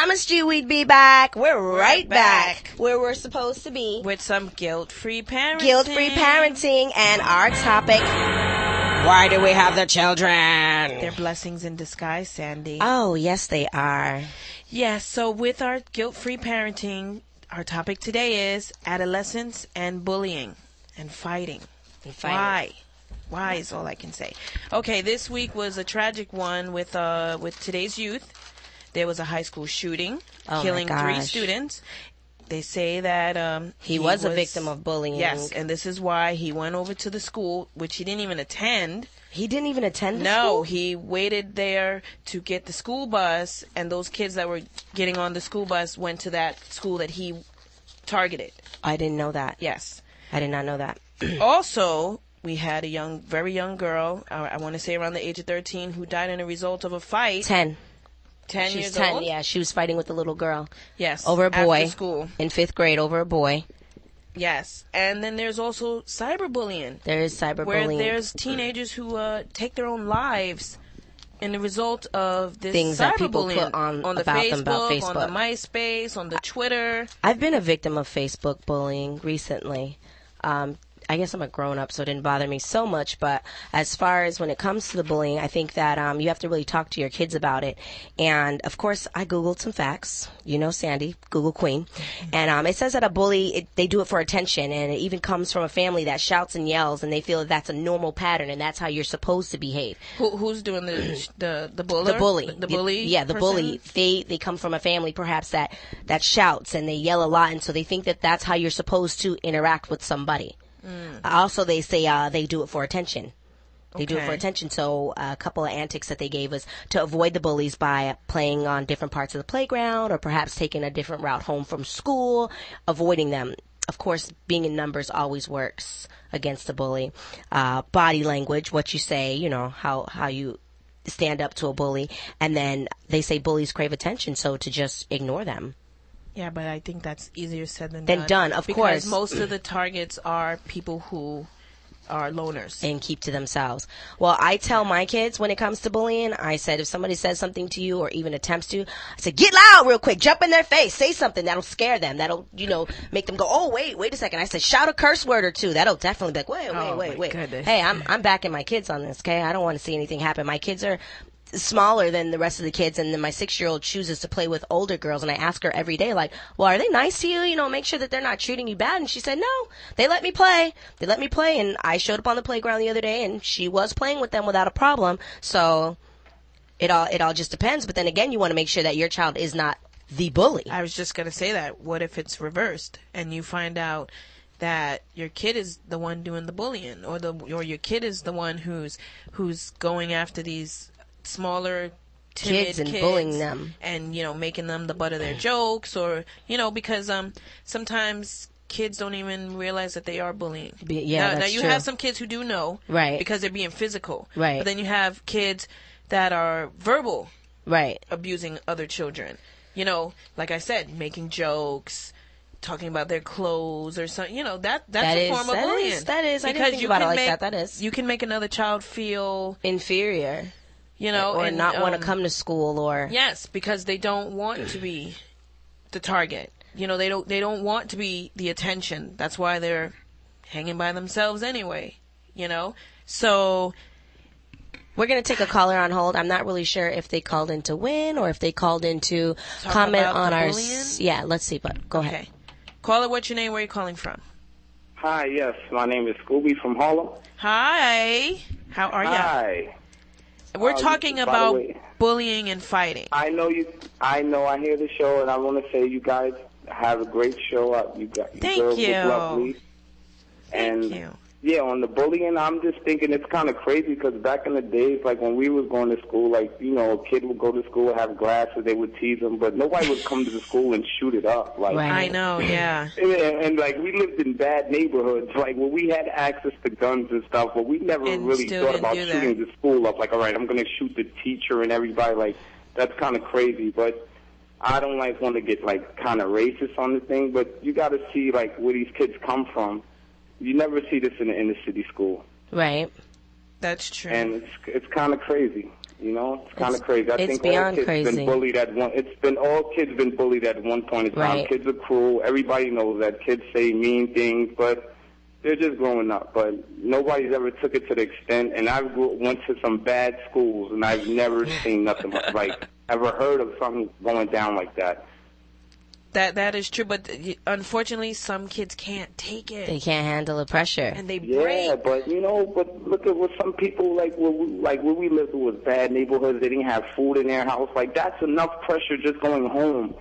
promised you we'd be back. We're right back where we're supposed to be. With some guilt-free parenting. Guilt-free parenting, and our topic, why do we have the children? They're blessings in disguise, Sandy. Oh, yes, they are. Yes, so with our guilt-free parenting, our topic today is adolescence and bullying and fighting. Why is all I can say. Okay, this week was a tragic one with today's youth. There was a high school shooting, killing 3 students. They say that he was a victim of bullying. Yes, and this is why he went over to the school, which he didn't even attend. He didn't even attend the school? school? No, he waited there to get the school bus, and those kids that were getting on the school bus went to that school that he targeted. I didn't know that. Yes. I did not know that. Also, we had a very young girl, I want to say around the age of 13, who died in a result of a fight. 10. 10 She's years 10, old? yeah. She was fighting with a little girl. Yes. Over a boy. After school. In 5th grade, over a boy. Yes. And then there's also cyberbullying. There is cyberbullying. Where there's teenagers who take their own lives in the result of this things that people put on the about Facebook, them about Facebook, on the MySpace, on the Twitter. I've been a victim of Facebook bullying recently. I guess I'm a grown-up, so it didn't bother me so much. But as far as when it comes to the bullying, I think that you have to really talk to your kids about it. And, of course, I Googled some facts. You know Sandy, Google Queen. And it says that a bully, they do it for attention. And it even comes from a family that shouts and yells, and they feel that that's a normal pattern, and that's how you're supposed to behave. Who's doing the bully? The bully. The bully? Yeah, the bully. They come from a family, perhaps, that shouts, and they yell a lot, and so they think that that's how you're supposed to interact with somebody. Also, they say they do it for attention. They do it for attention. So a couple of antics that they gave us to avoid the bullies by playing on different parts of the playground or perhaps taking a different route home from school, avoiding them. Of course, being in numbers always works against the bully. Body language, what you say, you know, how you stand up to a bully. And then they say bullies crave attention, so to just ignore them. Yeah, but I think that's easier said than done. Of course. Because most of the targets are people who are loners. And keep to themselves. Well, I tell my kids when it comes to bullying, I said if somebody says something to you or even attempts to, I said, get loud real quick. Jump in their face. Say something that'll scare them. That'll, make them go, oh, wait a second. I said, shout a curse word or two. That'll definitely be like, wait. Goodness. Hey, I'm backing my kids on this, okay? I don't want to see anything happen. My kids are smaller than the rest of the kids, and then my 6-year-old chooses to play with older girls, and I ask her every day, like, well, are they nice to you? Make sure that they're not treating you bad. And she said, no, they let me play. And I showed up on the playground the other day, and she was playing with them without a problem. So it all just depends. But then again, you want to make sure that your child is not the bully. I was just going to say that. What if it's reversed and you find out that your kid is the one doing the bullying, or your kid is the one who's going after these smaller timid kids and bullying them and making them the butt of their jokes, or because sometimes kids don't even realize that they are bullying. Now you have some kids who do know, right, because they're being physical, right, but then you have kids that are verbal, right, abusing other children, like I said, making jokes, talking about their clothes or something, that's a form of bullying. That is. I didn't think about it like that. That is. You can make another child feel inferior. Or and not want to come to school, or yes, because they don't want to be the target. They don't want to be the attention. That's why they're hanging by themselves anyway. So we're gonna take a caller on hold. I'm not really sure if they called in to win or if they called in to comment on our. Yeah, let's see. But go ahead. Caller, what's your name? Where are you calling from? Hi, yes, my name is Scooby from Harlem. Hi, how are you? Hi. We're talking about bullying and fighting. I know. I hear the show, and I want to say you guys have a great show up. Thank girls you. Look lovely. Thank you. Yeah, on the bullying, I'm just thinking it's kind of crazy because back in the days, like when we was going to school, a kid would go to school and have glasses, they would tease them, but nobody would come to the school and shoot it up. Right. I know, yeah. And we lived in bad neighborhoods, where we had access to guns and stuff, but we never really thought about shooting the school up. All right, I'm going to shoot the teacher and everybody. That's kind of crazy, but I don't want to get kind of racist on the thing, but you got to see where these kids come from. You never see this in the inner city school. Right. That's true. And it's kind of crazy. You know, it's kind of crazy. I think beyond all kids been bullied at one. All kids been bullied at one point in time. Right. Kids are cruel. Everybody knows that. Kids say mean things, but they're just growing up. But nobody's ever took it to the extent. And I went to some bad schools, and I've never seen nothing like ever heard of something going down like that. That is true, but unfortunately, some kids can't take it. They can't handle the pressure, and they break. Yeah, but but look at what some people where we lived, it was bad neighborhoods. They didn't have food in their house. Like that's enough pressure just going home.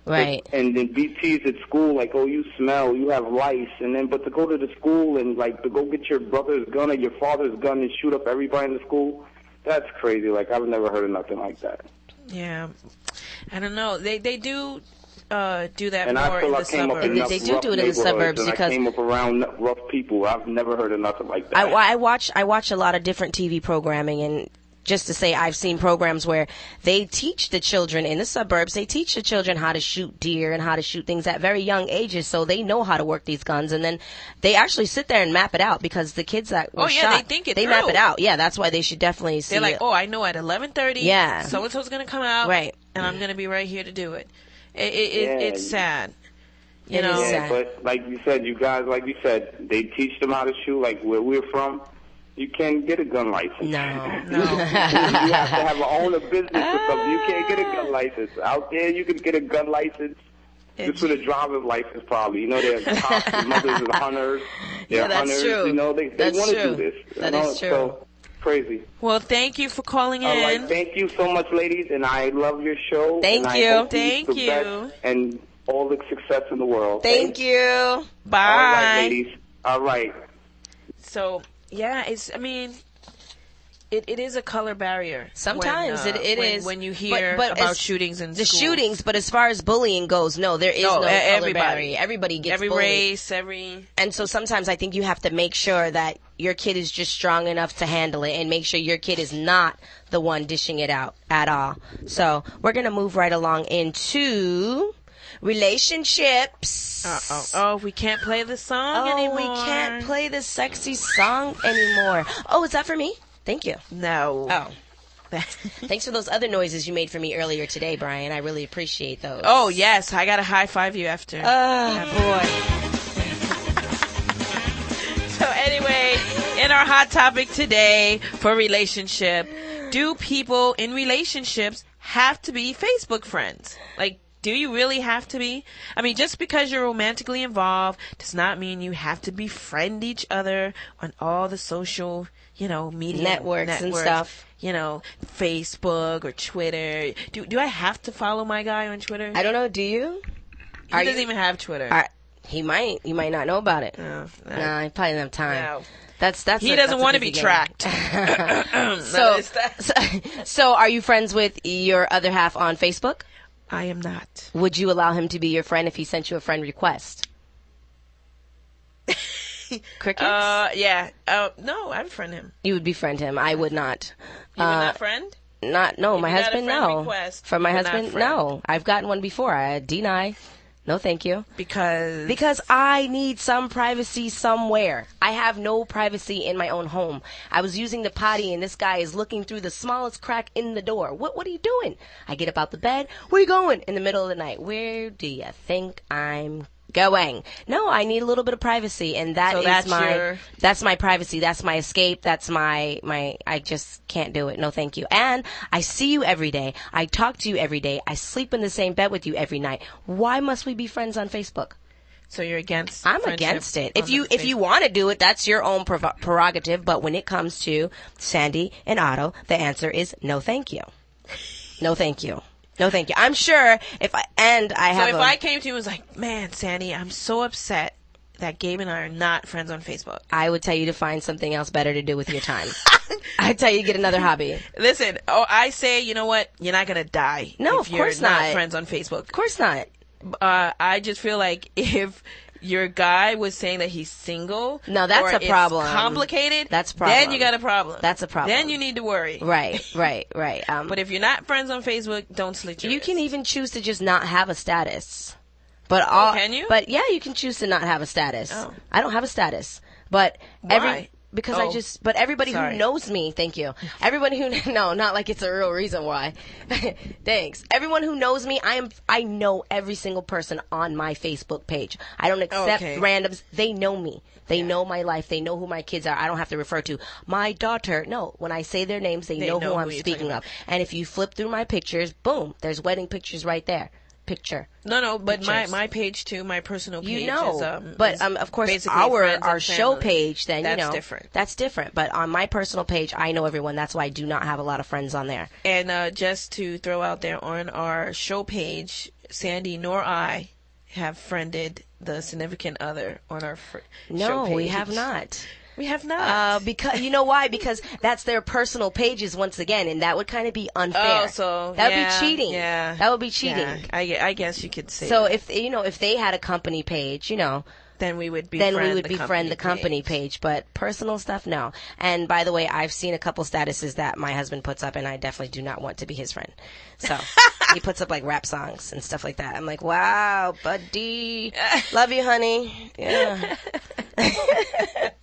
Right. And then be teased at school like, oh, you smell, you have lice, and then but to go to the school and to go get your brother's gun or your father's gun and shoot up everybody in the school, that's crazy. Like I've never heard of nothing like that. Yeah, I don't know. They do. Do that and more I feel in I the came suburbs. Up in They do it in the suburbs because I came up around rough people. I've never heard of nothing like that. I watch a lot of different TV programming, and just to say, I've seen programs where they teach the children in the suburbs. They teach the children how to shoot deer and how to shoot things at very young ages, so they know how to work these guns. And then they actually sit there and map it out because the kids that were shot, they think it they through. map it out. Yeah, that's why they should definitely see. They're like, I know at 11:30. Yeah. So and so's gonna come out. Right. And I'm gonna be right here to do it. It's sad. You know? Yeah, but like you said, you guys, they teach them how to shoot. Like where we're from, you can't get a gun license. No. You have to have own a business or something. You can't get a gun license. Out there, you can get a gun license just with a driver's license, probably. You know, their cops, mothers are hunters. They're hunters. True. You know, they want to do this. That is true. So, crazy. Well, thank you for calling in. All right, thank you so much, ladies, and I love your show. Thank and you. I hope Thank the you. best and all the success in the world. Thank you. Bye. All right, ladies. All right. So, yeah, it is a color barrier. Sometimes when, it is. When you hear about shootings in the schools. shootings, but as far as bullying goes, no, there is no color barrier. Everybody gets every bullied. race, And so sometimes I think you have to make sure that your kid is just strong enough to handle it and make sure your kid is not the one dishing it out at all. So we're going to move right along into relationships. Oh, we can't play the song anymore. We can't play the sexy song anymore. Oh, is that for me? Thank you. No. Oh. Thanks for those other noises you made for me earlier today, Brian. I really appreciate those. Oh, yes. I got to high five you after. Oh, boy. So anyway, in our hot topic today for relationship, do people in relationships have to be Facebook friends? Like, do you really have to be? I mean, just because you're romantically involved does not mean you have to befriend each other on all the social, media networks and stuff. Facebook or Twitter. Do I have to follow my guy on Twitter? I don't know. Do you? He doesn't even have Twitter. He might. You might not know about it. No, he probably doesn't have time. No. He doesn't want to be tracked. So are you friends with your other half on Facebook? I am not. Would you allow him to be your friend if he sent you a friend request? Crickets? Yeah. No, I'd friend him. You would befriend him. I would not. You would not friend? No, my husband, no. Request, from my husband, no. I've gotten one before. I deny. No, thank you. Because I need some privacy somewhere. I have no privacy in my own home. I was using the potty and this guy is looking through the smallest crack in the door. What are you doing? I get up out the bed. Where are you going? In the middle of the night. Where do you think I'm going? No, I need a little bit of privacy, and that's my privacy. That's my escape. That's my I just can't do it. No, thank you. And I see you every day. I talk to you every day. I sleep in the same bed with you every night. Why must we be friends on Facebook? So you're against? I'm against it. If you want to do it, that's your own prerogative. But when it comes to Sandy and Otto, the answer is no, thank you. No, thank you. No, thank you. I'm sure if I came to you and was like, man, Sandy, I'm so upset that Gabe and I are not friends on Facebook. I would tell you to find something else better to do with your time. I'd tell you to get another hobby. Listen, I say, you know what? You're not going to die. No, if of course you're not. not friends on Facebook. Of course not. I just feel like if your guy was saying that he's single, no, that's a problem. It's complicated. That's a problem. Then you got a problem. That's a problem. Then you need to worry. Right. But if you're not friends on Facebook, don't slit your wrist. You can even choose to just not have a status. But can you? But yeah, you can choose to not have a status. Oh. I don't have a status. But why? because but everybody who knows me, thank you. Everybody who, no, not like it's a real reason why. Thanks. Everyone who knows me, I know every single person on my Facebook page. I don't accept randoms. They know me. They know my life. They know who my kids are. I don't have to refer to my daughter. No, when I say their names, they know who I'm speaking of. And if you flip through my pictures, boom, there's wedding pictures right there. No, but my page too, my personal page is but of course our show page, then that's different. That's different. But on my personal page, I know everyone. That's why I do not have a lot of friends on there. And just to throw out there, on our show page, Sandy nor I have friended the significant other on our show page. No, we have not. We have not. Because you know why? Because that's their personal pages once again, and that would kind of be unfair. Oh, so that would be cheating. Yeah, that would be cheating. Yeah, I guess you could say. So that. if they had a company page, then we would befriend the company page. But personal stuff, no. And by the way, I've seen a couple statuses that my husband puts up, and I definitely do not want to be his friend. So he puts up like rap songs and stuff like that. I'm like, wow, buddy, love you, honey. Yeah.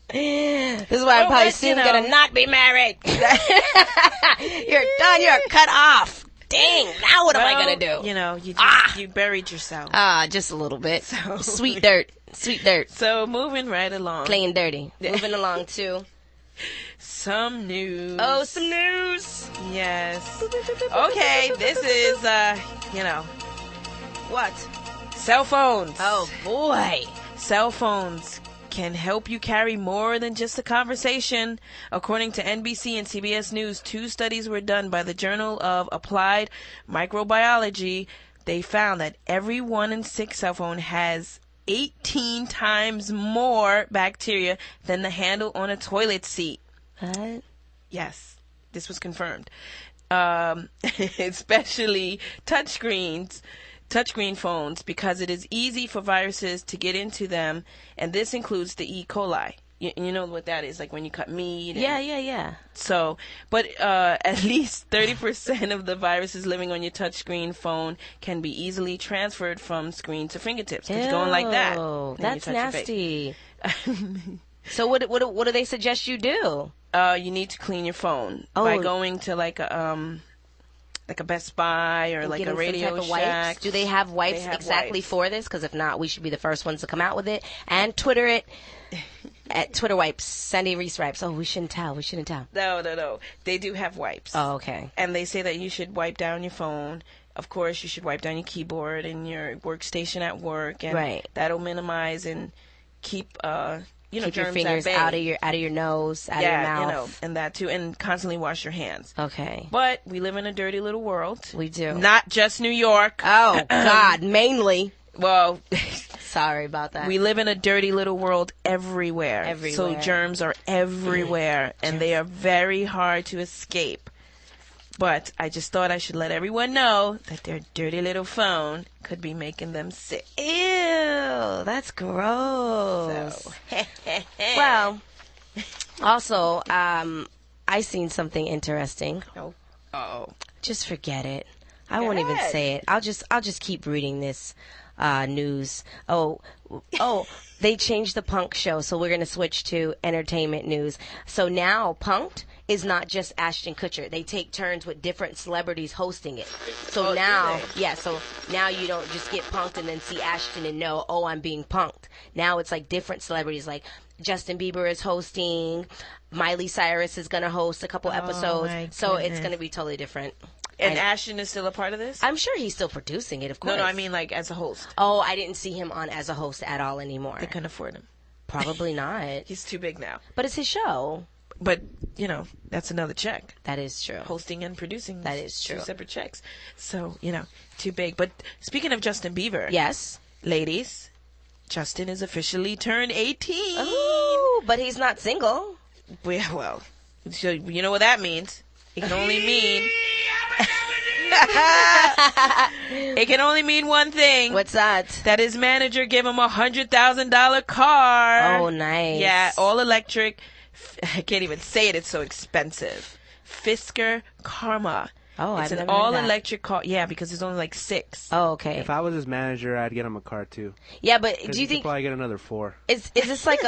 This is why I'm probably soon gonna not be married. You're done. You're cut off. Dang. Now what am I gonna do? You buried yourself. Just a little bit. So. Sweet dirt. So moving right along. Playing dirty. Moving along to some news. Oh, some news. Yes. Okay. This is what? Cell phones. Oh boy. Cell phones can help you carry more than just a conversation. According to NBC and CBS News, 2 studies were done by the Journal of Applied Microbiology. They found that every 1 in 6 cell phone has 18 times more bacteria than the handle on a toilet seat. What? Yes, this was confirmed. Especially touchscreen phones, because it is easy for viruses to get into them, and this includes the E. coli. You know what that is, like when you cut meat. Yeah. So, but at least 30% of the viruses living on your touchscreen phone can be easily transferred from screen to fingertips. It's going like that. That's nasty. So what do they suggest you do? You need to clean your phone by going to like a Best Buy or like a Radio Shack. Wipes. Do they have wipes exactly for this? Because if not, we should be the first ones to come out with it and Twitter it at Twitter wipes, Sandi And Reese wipes. Oh, we shouldn't tell. No. They do have wipes. Oh, okay. And they say that you should wipe down your phone. Of course, you should wipe down your keyboard and your workstation at work, and that'll minimize and keep keep your fingers out of your nose, out of your mouth. And that too, and constantly wash your hands. Okay. But we live in a dirty little world. We do. Not just New York. Oh, God, mainly. Well, sorry about that. We live in a dirty little world everywhere. So germs are everywhere, and they are very hard to escape. But I just thought I should let everyone know that their dirty little phone could be making them sick. Ew, that's gross. So. Well, also, I seen something interesting. Oh. Just forget it. I won't even say it. I'll just keep reading this news. Oh, they changed the Punk show, so we're going to switch to entertainment news. So now Punk'd is not just Ashton Kutcher. They take turns with different celebrities hosting it. So now you don't just get punked and then see Ashton and know, oh, I'm being punked. Now it's like different celebrities, like Justin Bieber is hosting, Miley Cyrus is going to host a couple episodes. So it's going to be totally different. And Ashton is still a part of this? I'm sure he's still producing it, of course. No, I mean like as a host. Oh, I didn't see him on as a host at all anymore. They couldn't afford him. Probably not. He's too big now. But it's his show. But, that's another check. That is true. Hosting and producing. That is true. 2 separate checks. So, too big. But speaking of Justin Bieber. Yes. Ladies, Justin is officially turned 18. Oh, but he's not single. Well, so you know what that means. It can only mean... It can only mean one thing. What's that? That his manager gave him $100,000 car. Oh, nice. Yeah, all electric. I can't even say it. It's so expensive. Fisker Karma. Oh, it's I've an never heard all that. electric car. Yeah, because there's only like 6. Oh, okay. If I was his manager, I'd get him a car too. Yeah, but 'Cause do you he could think probably get another 4? is this like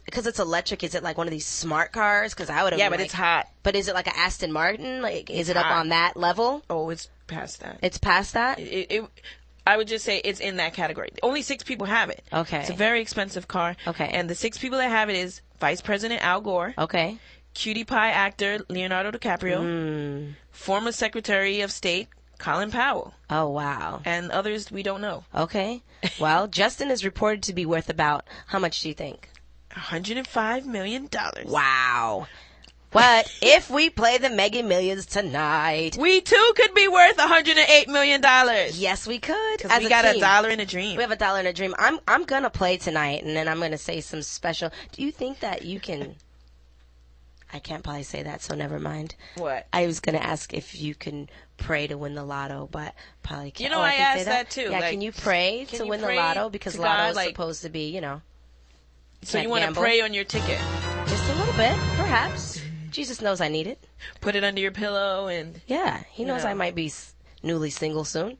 because it's electric? Is it like one of these smart cars? Because I would have. Yeah, but it's hot. But is it like an Aston Martin? Like, is it up hot. on that level? Oh, it's past that. It's past that. I would just say it's in that category. Only 6 people have it. Okay. It's a very expensive car. Okay. And the 6 people that have it is Vice President Al Gore. Okay. Cutie Pie actor Leonardo DiCaprio. Former Secretary of State Colin Powell. Oh, wow. And others we don't know. Okay. Well, Justin is reported to be worth about, how much do you think? $105 million. Wow. But if we play the Mega Millions tonight, we too could be worth $108 million. Yes, we could. Because we got team. a dollar in a dream. We have a dollar in a dream. I'm gonna play tonight, and then I'm gonna say some special. Do you think that you can? I can't probably say that, so never mind. What? I was gonna ask if you can pray to win the lotto, but probably can't. You know, I can asked that too. Yeah, like, can you pray to win the lotto? Because lotto is supposed to be, So you want to pray on your ticket? Just a little bit, perhaps. Jesus knows I need it. Put it under your pillow and... Yeah, he knows I might be newly single soon.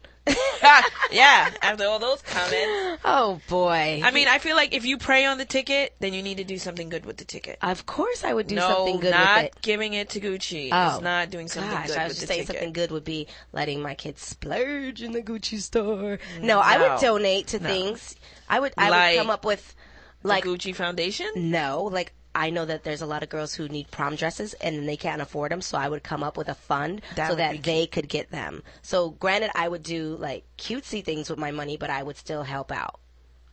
Yeah, after all those comments. Oh, boy. I mean, I feel like if you pray on the ticket, then you need to do something good with the ticket. Of course I would do something good with it. No, not giving it to Gucci. Oh. It's not doing something good with the ticket. I was just saying something good would be letting my kids splurge in the Gucci store. No, I would donate to things. I would come up with... Like Gucci Foundation? No, like... I know that there's a lot of girls who need prom dresses and they can't afford them, so I would come up with a fund so that they could get them. So granted, I would do like cutesy things with my money, but I would still help out.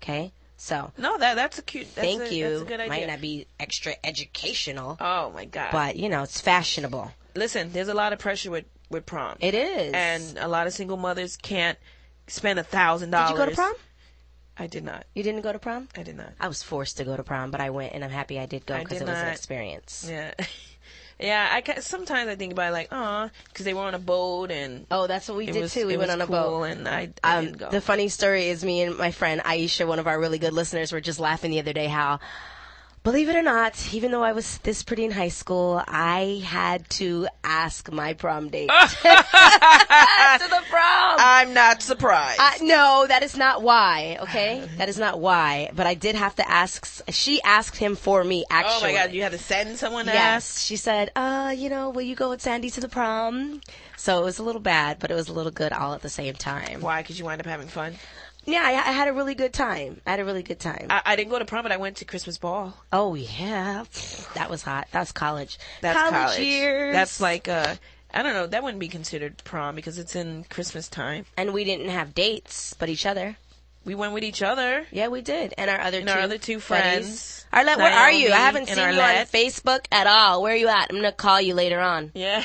Okay? So no, that's a cute. Thank you. That's a good idea. Might not be extra educational. Oh my god! But it's fashionable. Listen, there's a lot of pressure with prom. It is, and a lot of single mothers can't spend $1,000. Did you go to prom? I did not. You didn't go to prom? I did not. I was forced to go to prom, but I went, and I'm happy I did go because it was an experience. Yeah. Yeah, sometimes I think about it like, because they were on a boat and... Oh, that's what we did too. We went on a boat. And I didn't go. The funny story is me and my friend Aisha, one of our really good listeners, were just laughing the other day how... Believe it or not, even though I was this pretty in high school, I had to ask my prom date to the prom. I'm not surprised. No, that is not why, okay? That is not why. But I did have to ask. She asked him for me, actually. Oh, my God. You had to send someone to ask? Yes. She said, will you go with Sandy to the prom? So it was a little bad, but it was a little good all at the same time. Why? Because you wind up having fun? Yeah, I had a really good time. I didn't go to prom, but I went to Christmas ball. Oh, yeah. That was hot. That was college. That's college years. That's like, I don't know, that wouldn't be considered prom because it's in Christmas time. And we didn't have dates, but each other. We went with each other. Yeah, we did. And our other two friends. Arlette, where are you? I haven't seen you on Facebook at all. Where are you at? I'm going to call you later on. Yeah.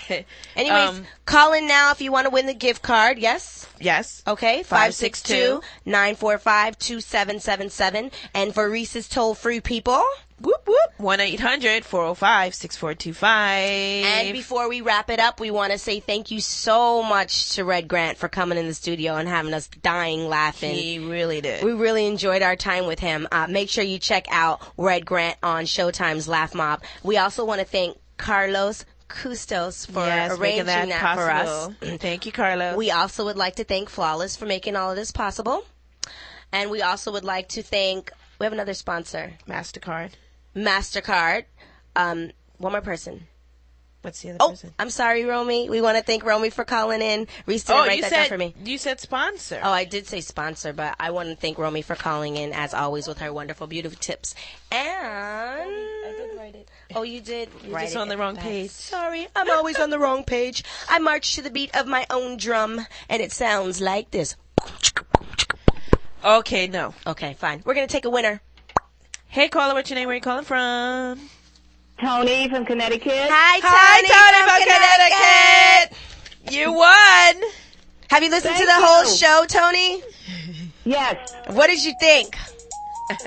Anyways, call in now if you want to win the gift card. Yes? Yes. Okay. 562-945-2777. And for Reese's toll-free people... Whoop, whoop. 1-800-405-6425. And before we wrap it up, we want to say thank you so much to Red Grant for coming in the studio and having us dying laughing. He really did. We really enjoyed our time with him. Make sure you check out Red Grant on Showtime's Laugh Mob. We also want to thank Carlos Custos for arranging that for us. Thank you, Carlos. We also would like to thank Flawless for making all of this possible. And we also would like to thank, we have another sponsor. MasterCard. One more person. What's the other person? I'm sorry, Romy. We want to thank Romy for calling in. Reese didn't write that down for me. You said sponsor. Oh, I did say sponsor, but I want to thank Romy for calling in, as always, with her wonderful, beautiful tips. And... I did write it. Oh, you did? You're just on the wrong page. Sorry, I'm always on the wrong page. I march to the beat of my own drum, and it sounds like this. Okay, no. Okay, fine. We're going to take a winner. Hey, caller, what's your name? Where are you calling from? Tony from Connecticut. Hi, Tony from Connecticut. You won. Have you listened to the whole show, Tony? Yes. What did you think?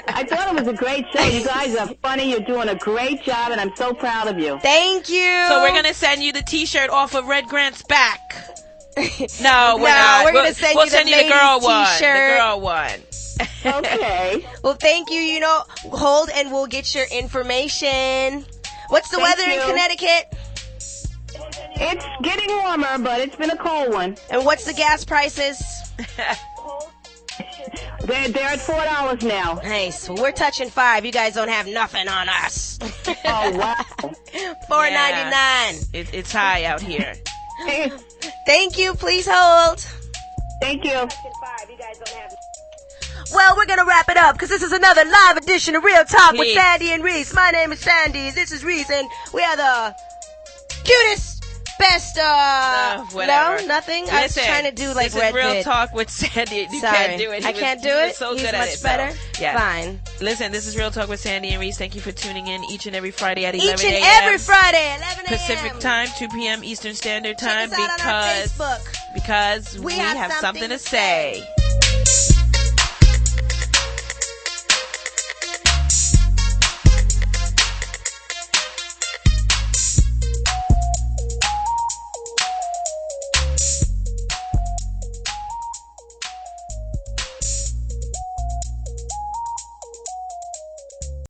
I thought it was a great show. You guys are funny. You're doing a great job, and I'm so proud of you. Thank you. So we're going to send you the T-shirt off of Red Grant's back. No, we're not. We're going to send you the girl T-shirt. The girl one. Okay. Well, thank you. Hold and we'll get your information. What's the weather in Connecticut? It's getting warmer, but it's been a cold one. And what's the gas prices? They're at $4 now. Nice. Well, we're touching $5. You guys don't have nothing on us. Oh, wow. $4.99. It's high out here. Thank you. Please hold. Thank you. Well, we're going to wrap it up because this is another live edition of Real Talk with Sandi and Reese. My name is Sandi. This is Reese, and we are the cutest, best, whatever. No, nothing? Listen, I was trying to do like this Red is Real Bit. Talk with Sandi. You Sorry. can't do it. I can't do it? So He's good at much it, better? though. Yeah. Fine. Listen, this is Real Talk with Sandi and Reese. Thank you for tuning in each and every Friday at 11 Each and a.m. every Friday, 11 a.m. Pacific time, 2 p.m. Eastern Standard Time, Check us out on our Facebook. because we have something to say.